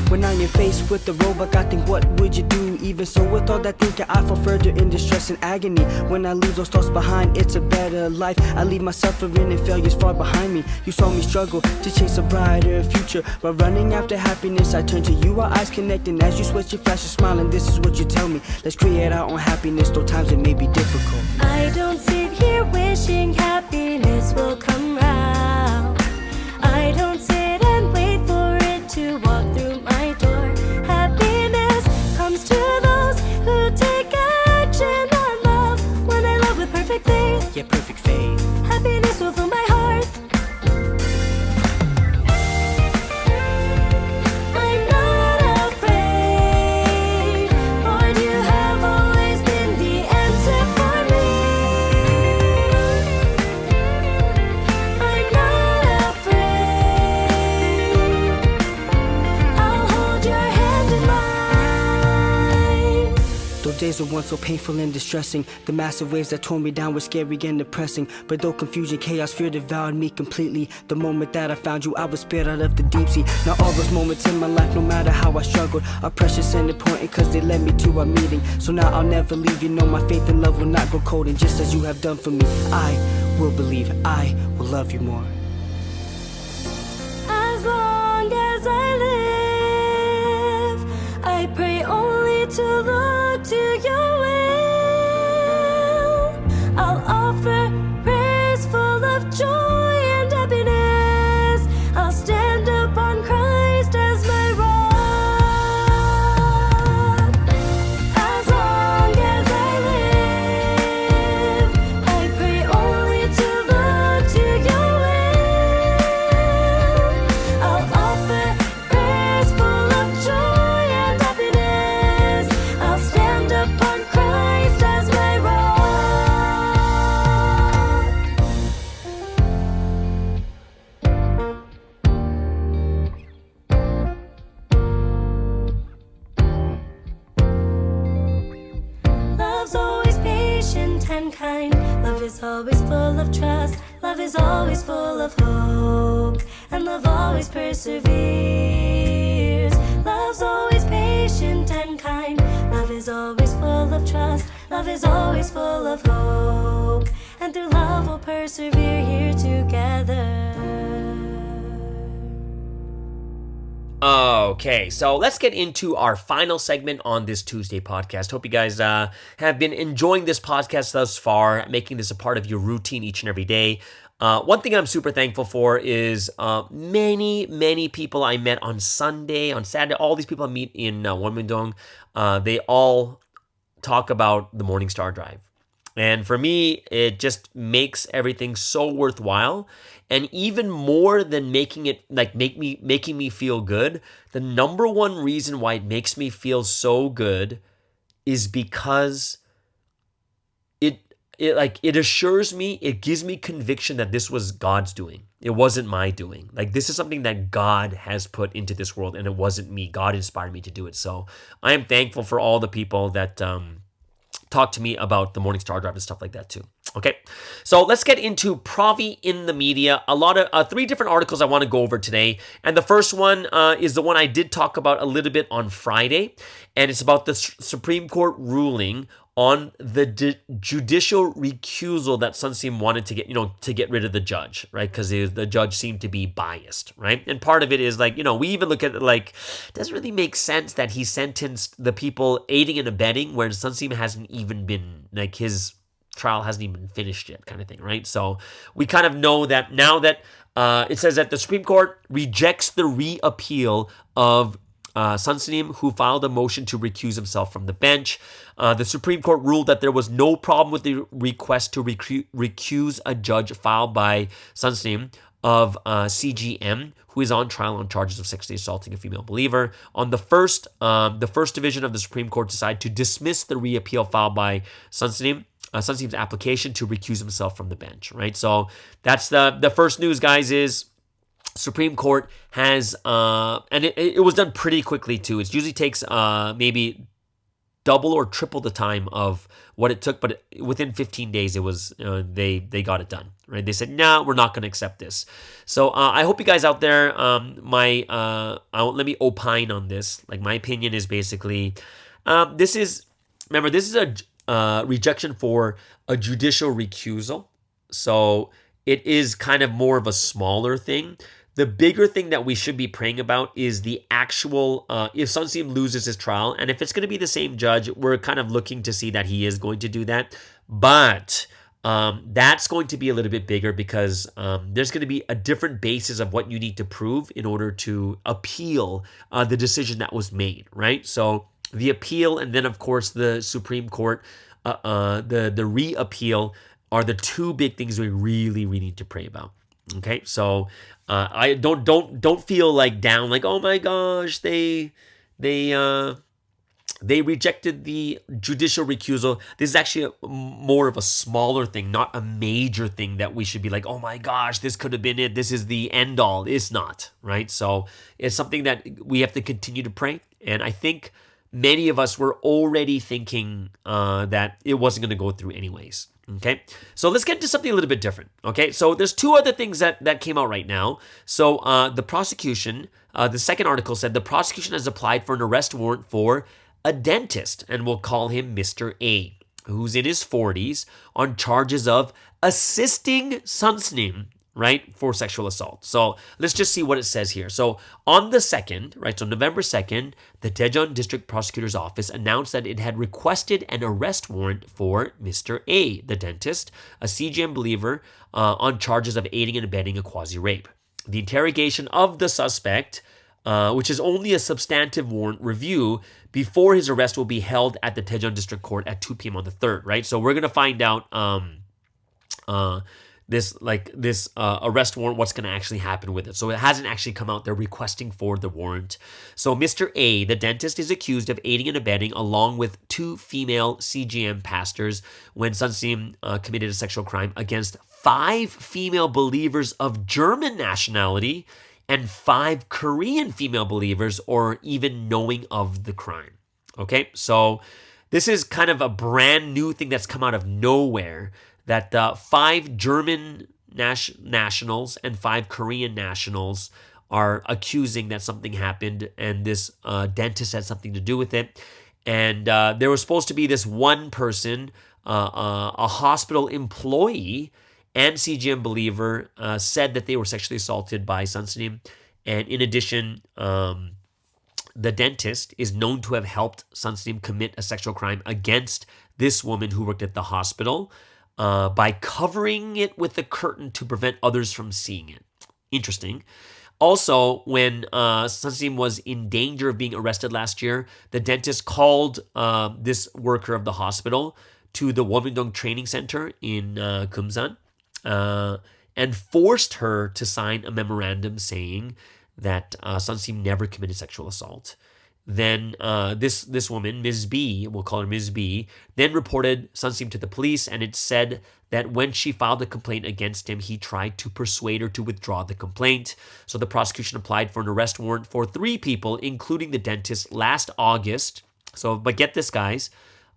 When I'm faced with the roadblock, I think, what would you do? Even so, with all that thinking, I fall further in distress and agony. When I leave those thoughts behind, it's a better life. I leave my suffering and failures far behind me. You saw me struggle to chase a brighter future. While running after happiness, I turn to you, our eyes connecting. As you switch, you flash a smile, and this is what you tell me. Let's create our own happiness, though times it may be difficult. I don't sit here wishing happiness will come round. I don't sit and wait for it to walk through my door. Happiness comes to those who take action on love. When I love with perfect faith, Yeah, perfect faith. happiness will fill my heart. I'm not afraid, Lord, you have always been the answer for me. I'm not afraid, I'll hold your hand in mine. Those days were once so painful and distressing. The massive waves that tore me down were scary and depressing. But though confusion, chaos, fear devoured me completely, the moment that I found you, I was spared out of the deep sea. Now all those moments in my life, no matter how I struggled, are precious and important cause they led me to our meeting. So now I'll never leave, you know my faith and love will not grow cold. And just as you have done for me, I will believe, I will love you more. As long as I live, I pray only to look to your will. I'll offer prayers full of joy and happiness. I'll stand upon Christ as my rock. As long as I live, I pray only to look to your will. I'll offer prayers full of joy and happiness. I'll stand upon Christ as my rock. Love's always patient and kind. Love is always full of trust. Love is always full of hope. And love always perseveres. Love's always patient and kind. Love is always full of trust. Love is always full of hope. And through love we'll persevere here together. Okay, so let's get into our final segment on this Tuesday podcast. Hope you guys have been enjoying this podcast thus far, making this a part of your routine each and every day. One thing I'm super thankful for is many people I met on Sunday, on Saturday, all these people I meet in Wonmundong, they all talk about the Morning Star Drive. And for me, it just makes everything so worthwhile. And even more than making it making me feel good, the number one reason why it makes me feel so good is because it assures me, it gives me conviction that this was God's doing. It wasn't my doing. Like, this is something that God has put into this world, and it wasn't me. God inspired me to do it. So I am thankful for all the people that talk to me about the Morning Star Drive and stuff like that too. Okay, so let's get into Provi In The Media. A lot of 3 different articles I want to go over today. And the first one is the one I did talk about a little bit on Friday. And it's about the Supreme Court ruling on the judicial recusal that Sunsim wanted to get rid of the judge, right? Because the judge seemed to be biased, right? And part of it is we even look at it like, doesn't really make sense that he sentenced the people aiding and abetting where Sunsim hasn't even been, his trial hasn't even finished yet, kind of thing, right? So we kind of know that now that it says that the Supreme Court rejects the reappeal of Sunstein, who filed a motion to recuse himself from the bench. The Supreme Court ruled that there was no problem with the request to recuse a judge filed by Sunstein of CGM, who is on trial on charges of sexually assaulting a female believer. On the first division of the Supreme Court decided to dismiss the reappeal filed by Sunstein's application to recuse himself from the bench, right? So that's the first news, guys, is Supreme Court has, and it was done pretty quickly too. It usually takes maybe double or triple the time of what it took, but within 15 days, it was they got it done, right? They said, no, we're not going to accept this. So I hope you guys out there, let me opine on this. Like, my opinion is basically, this is a rejection for a judicial recusal. So it is kind of more of a smaller thing. The bigger thing that we should be praying about is the actual, if Sunstein loses his trial, and if it's going to be the same judge, we're kind of looking to see that he is going to do that. But that's going to be a little bit bigger because there's going to be a different basis of what you need to prove in order to appeal the decision that was made, right? So the appeal and then, of course, the Supreme Court, the re-appeal are the two big things we really need to pray about. Okay, so I don't feel like down, like, oh my gosh, they rejected the judicial recusal. This is actually more of a smaller thing, not a major thing that we should be like, oh my gosh, this could have been it. This is the end all. It's not, right? So it's something that we have to continue to pray. And I think many of us were already thinking that it wasn't going to go through anyways. Okay, so let's get into something a little bit different. Okay, so there's two other things that came out right now. So the prosecution, the second article said the prosecution has applied for an arrest warrant for a dentist, and we'll call him Mr. A, who's in his 40s, on charges of assisting Sunstein, right, for sexual assault. So let's just see what it says here. So on the 2nd, right, so November 2nd, the Daejeon District Prosecutor's Office announced that it had requested an arrest warrant for Mr. A, the dentist, a CGM believer, on charges of aiding and abetting a quasi-rape. The interrogation of the suspect, which is only a substantive warrant review, before his arrest will be held at the Daejeon District Court at 2 p.m. on the 3rd, right? So we're going to find out this arrest warrant, what's going to actually happen with it. So it hasn't actually come out. They're requesting for the warrant. So Mr. A, the dentist, is accused of aiding and abetting along with 2 female CGM pastors when Sunstein committed a sexual crime against 5 female believers of German nationality and 5 Korean female believers, or even knowing of the crime. Okay, so this is kind of a brand new thing that's come out of nowhere, that 5 German nationals and 5 Korean nationals are accusing that something happened and this dentist had something to do with it. And there was supposed to be this one person, a hospital employee and CGM believer, said that they were sexually assaulted by Sunstein. And in addition, the dentist is known to have helped Sunstein commit a sexual crime against this woman who worked at the hospital, by covering it with a curtain to prevent others from seeing it. Interesting. Also, when Sunstein was in danger of being arrested last year, the dentist called this worker of the hospital to the Womindong Training Center in Kumsan and forced her to sign a memorandum saying that Sunstein never committed sexual assault. Then this woman, Ms. B, we'll call her Ms. B, then reported Sunstein to the police, and it said that when she filed a complaint against him, he tried to persuade her to withdraw the complaint. So the prosecution applied for an arrest warrant for 3 people, including the dentist, last August. But get this, guys.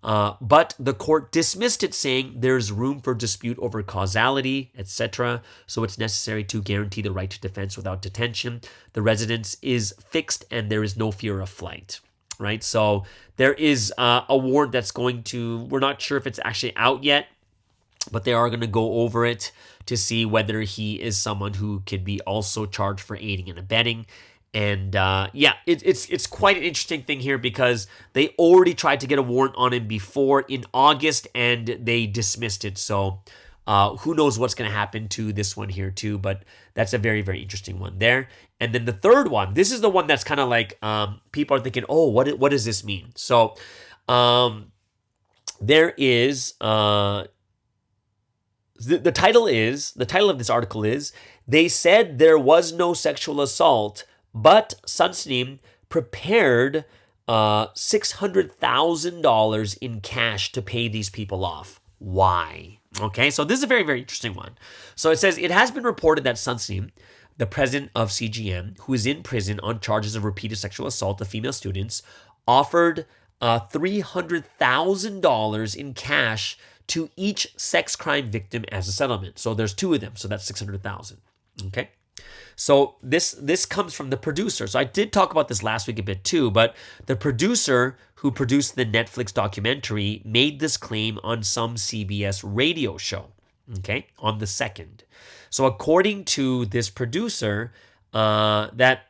But the court dismissed it, saying there's room for dispute over causality, etc. So it's necessary to guarantee the right to defense without detention. The residence is fixed and there is no fear of flight, right? So there is a warrant that's going to, we're not sure if it's actually out yet, but they are going to go over it to see whether he is someone who could be also charged for aiding and abetting. And it's quite an interesting thing here because they already tried to get a warrant on him before in August and they dismissed it. So Who knows what's going to happen to this one here too, but that's a very, very interesting one there. And then the third one, this is the one that's kind of like people are thinking, oh, what does this mean? So there is the title of this article is, they said there was no sexual assault, but Sunstein prepared $600,000 in cash to pay these people off. Why? Okay, so this is a very, very interesting one. So it says, it has been reported that Sunstein, the president of CGM, who is in prison on charges of repeated sexual assault of female students, offered $300,000 in cash to each sex crime victim as a settlement. So there's two of them, so that's $600,000. Okay. So this comes from the producer. So I did talk about this last week a bit too, but the producer who produced the Netflix documentary made this claim on some CBS radio show, okay, on the 2nd. So according to this producer, that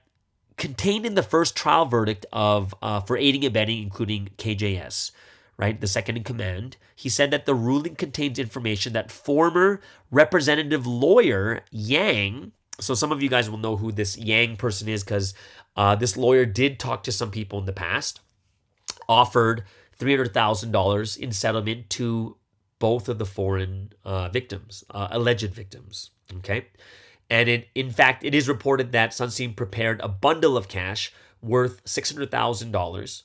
contained in the first trial verdict of for aiding and abetting, including KJS, right, the second in command, he said that the ruling contains information that former representative lawyer Yang, so some of you guys will know who this Yang person is because this lawyer did talk to some people in the past, offered $300,000 in settlement to both of the foreign victims, alleged victims, okay? And in fact, it is reported that Sunstein prepared a bundle of cash worth $600,000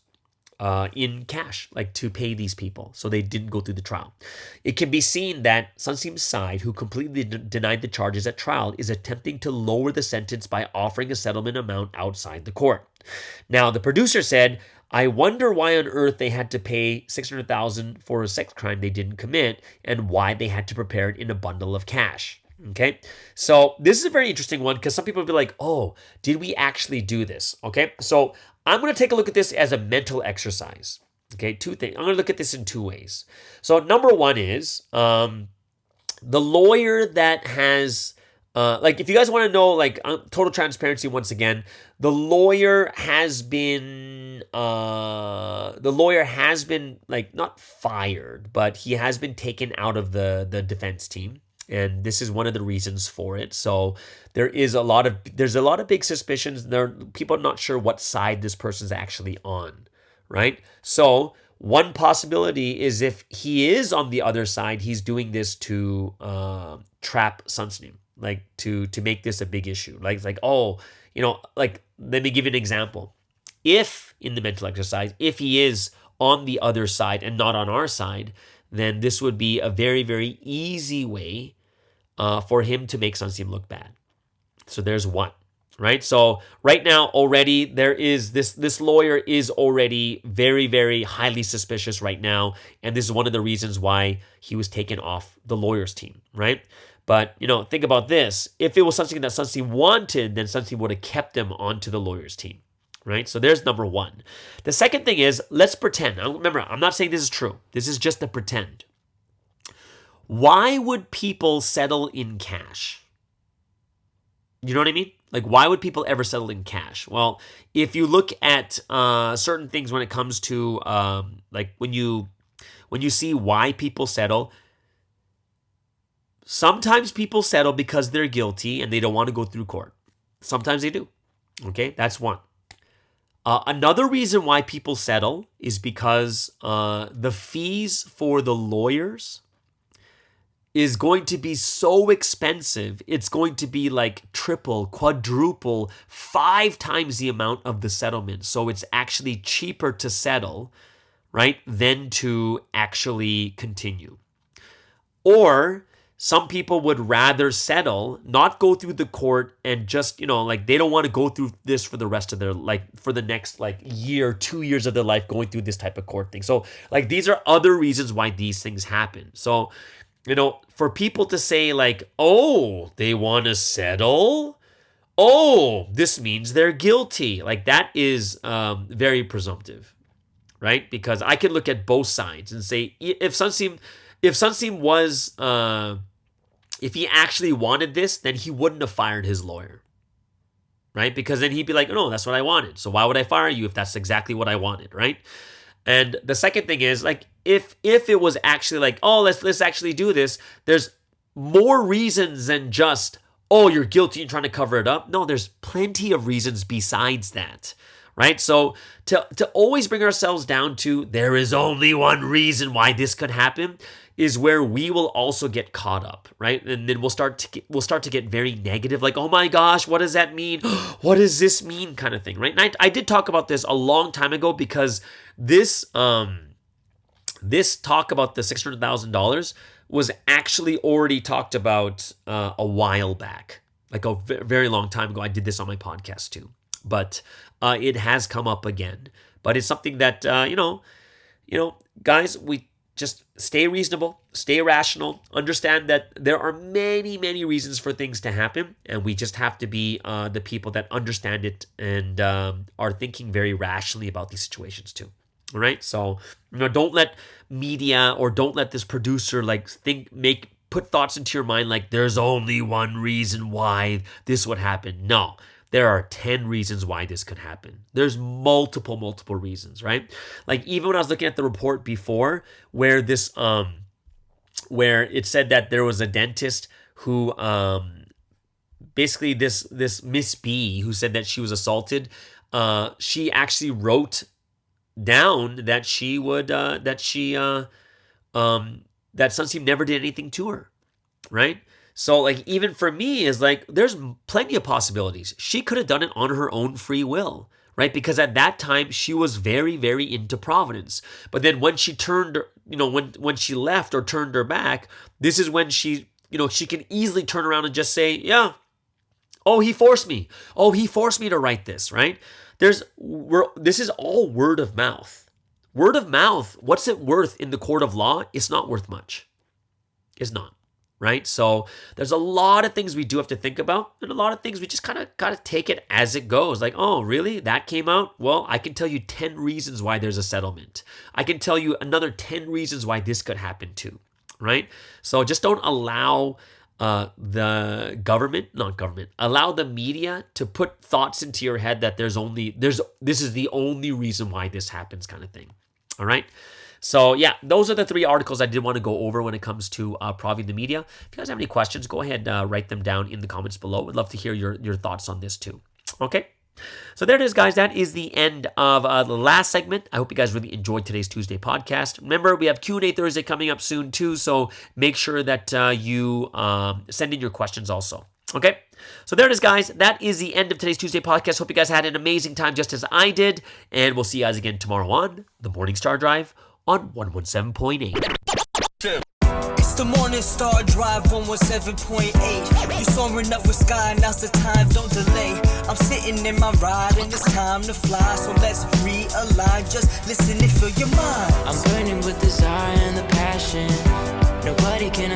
in cash, like to pay these people, so they didn't go through the trial. It can be seen that Sunstein's side, who completely denied the charges at trial, is attempting to lower the sentence by offering a settlement amount outside the court. Now, the producer said, I wonder why on earth they had to pay $600,000 for a sex crime they didn't commit, and why they had to prepare it in a bundle of cash. Okay, so this is a very interesting one because some people will be like, oh, did we actually do this? Okay, so I'm going to take a look at this as a mental exercise. Okay, two things. I'm going to look at this in two ways. So number one is the lawyer that has, like, if you guys want to know, like, total transparency once again, the lawyer has been like not fired, but he has been taken out of the defense team. And this is one of the reasons for it. So there's a lot of big suspicions. People are not sure what side this person's actually on, right? So one possibility is if he is on the other side, he's doing this to trap Sunstein, like to make this a big issue. Like oh, like let me give you an example. If in the mental exercise, if he is on the other side and not on our side, then this would be a very, very easy way for him to make Sunstein look bad. So there's one, right? So right now already there is this lawyer is already very, very highly suspicious right now. And this is one of the reasons why he was taken off the lawyer's team, right? But, think about this. If it was something that Sunstein wanted, then Sunstein would have kept him onto the lawyer's team, right? So there's number one. The second thing is, let's pretend. Now, remember, I'm not saying this is true. This is just a pretend. Why would people settle in cash? You know what I mean? Like, why would people ever settle in cash? Well, if you look at certain things when it comes to, like, when you see why people settle, sometimes people settle because they're guilty and they don't want to go through court. Sometimes they do. Okay, that's one. Another reason why people settle is because the fees for the lawyers is going to be so expensive. It's going to be like triple, quadruple, 5 times the amount of the settlement. So it's actually cheaper to settle, right, than to actually continue. Or some people would rather settle, not go through the court, and just, like they don't want to go through this for the rest of their, like for the next like year, 2 years of their life going through this type of court thing. So like these are other reasons why these things happen. So for people to say like, oh, they want to settle, oh, this means they're guilty. Like that is very presumptive, right? Because I could look at both sides and say, if Sunstein was, if he actually wanted this, then he wouldn't have fired his lawyer, right? Because then he'd be like, no, that's what I wanted. So why would I fire you if that's exactly what I wanted, right? And the second thing is like, if it was actually like, oh, let's actually do this, there's more reasons than just, oh, you're guilty and trying to cover it up. No, there's plenty of reasons besides that, right? So to always bring ourselves down to there is only one reason why this could happen is where we will also get caught up, right? And then we'll start to get very negative, like, oh my gosh, what does that mean? What does this mean? Kind of thing, right? And I did talk about this a long time ago because this talk about the $600,000 was actually already talked about a while back, like a very long time ago. I did this on my podcast too, but it has come up again. But it's something that guys, we just stay reasonable, stay rational, understand that there are many, many reasons for things to happen, and we just have to be the people that understand it and are thinking very rationally about these situations too. All right, so don't let media or don't let this producer put thoughts into your mind like there's only one reason why this would happen. No, there are 10 reasons why this could happen. There's multiple reasons, right? Like even when I was looking at the report before, where this where it said that there was a dentist who basically this Miss B who said that she was assaulted, she actually wrote down that that Sunsteam never did anything to her, right? So like even for me is like there's plenty of possibilities. She could have done it on her own free will, right? Because at that time she was very, very into Providence. But then when she turned, when she left or turned her back, this is when she can easily turn around and just say, yeah, oh, he forced me. Oh, he forced me to write this, right? This is all word of mouth. Word of mouth, what's it worth in the court of law? It's not worth much. It's not, right? So there's a lot of things we do have to think about, and a lot of things we just kind of got to take it as it goes. Like, oh, really? That came out? Well, I can tell you 10 reasons why there's a settlement. I can tell you another 10 reasons why this could happen too, right? So just don't allow allow the media to put thoughts into your head that this is the only reason why this happens kind of thing. All right. So yeah, those are the 3 articles I did want to go over when it comes to Provi In The Media. If you guys have any questions, go ahead, write them down in the comments below. Would love to hear your thoughts on this too. Okay. So there it is, guys. That is the end of the last segment. I hope you guys really enjoyed today's Tuesday podcast. Remember, we have Q&A Thursday coming up soon too, so make sure that you send in your questions also. Okay? So there it is, guys. That is the end of today's Tuesday podcast. Hope you guys had an amazing time just as I did, and we'll see you guys again tomorrow on the Morning Star Drive on 117.8. It's the Morning Star Drive 117.8. You soaring up with sky, now's the time, don't delay. I'm sitting in my ride and it's time to fly. So let's realign, just listen and fill your mind. I'm burning with desire and the passion. Nobody can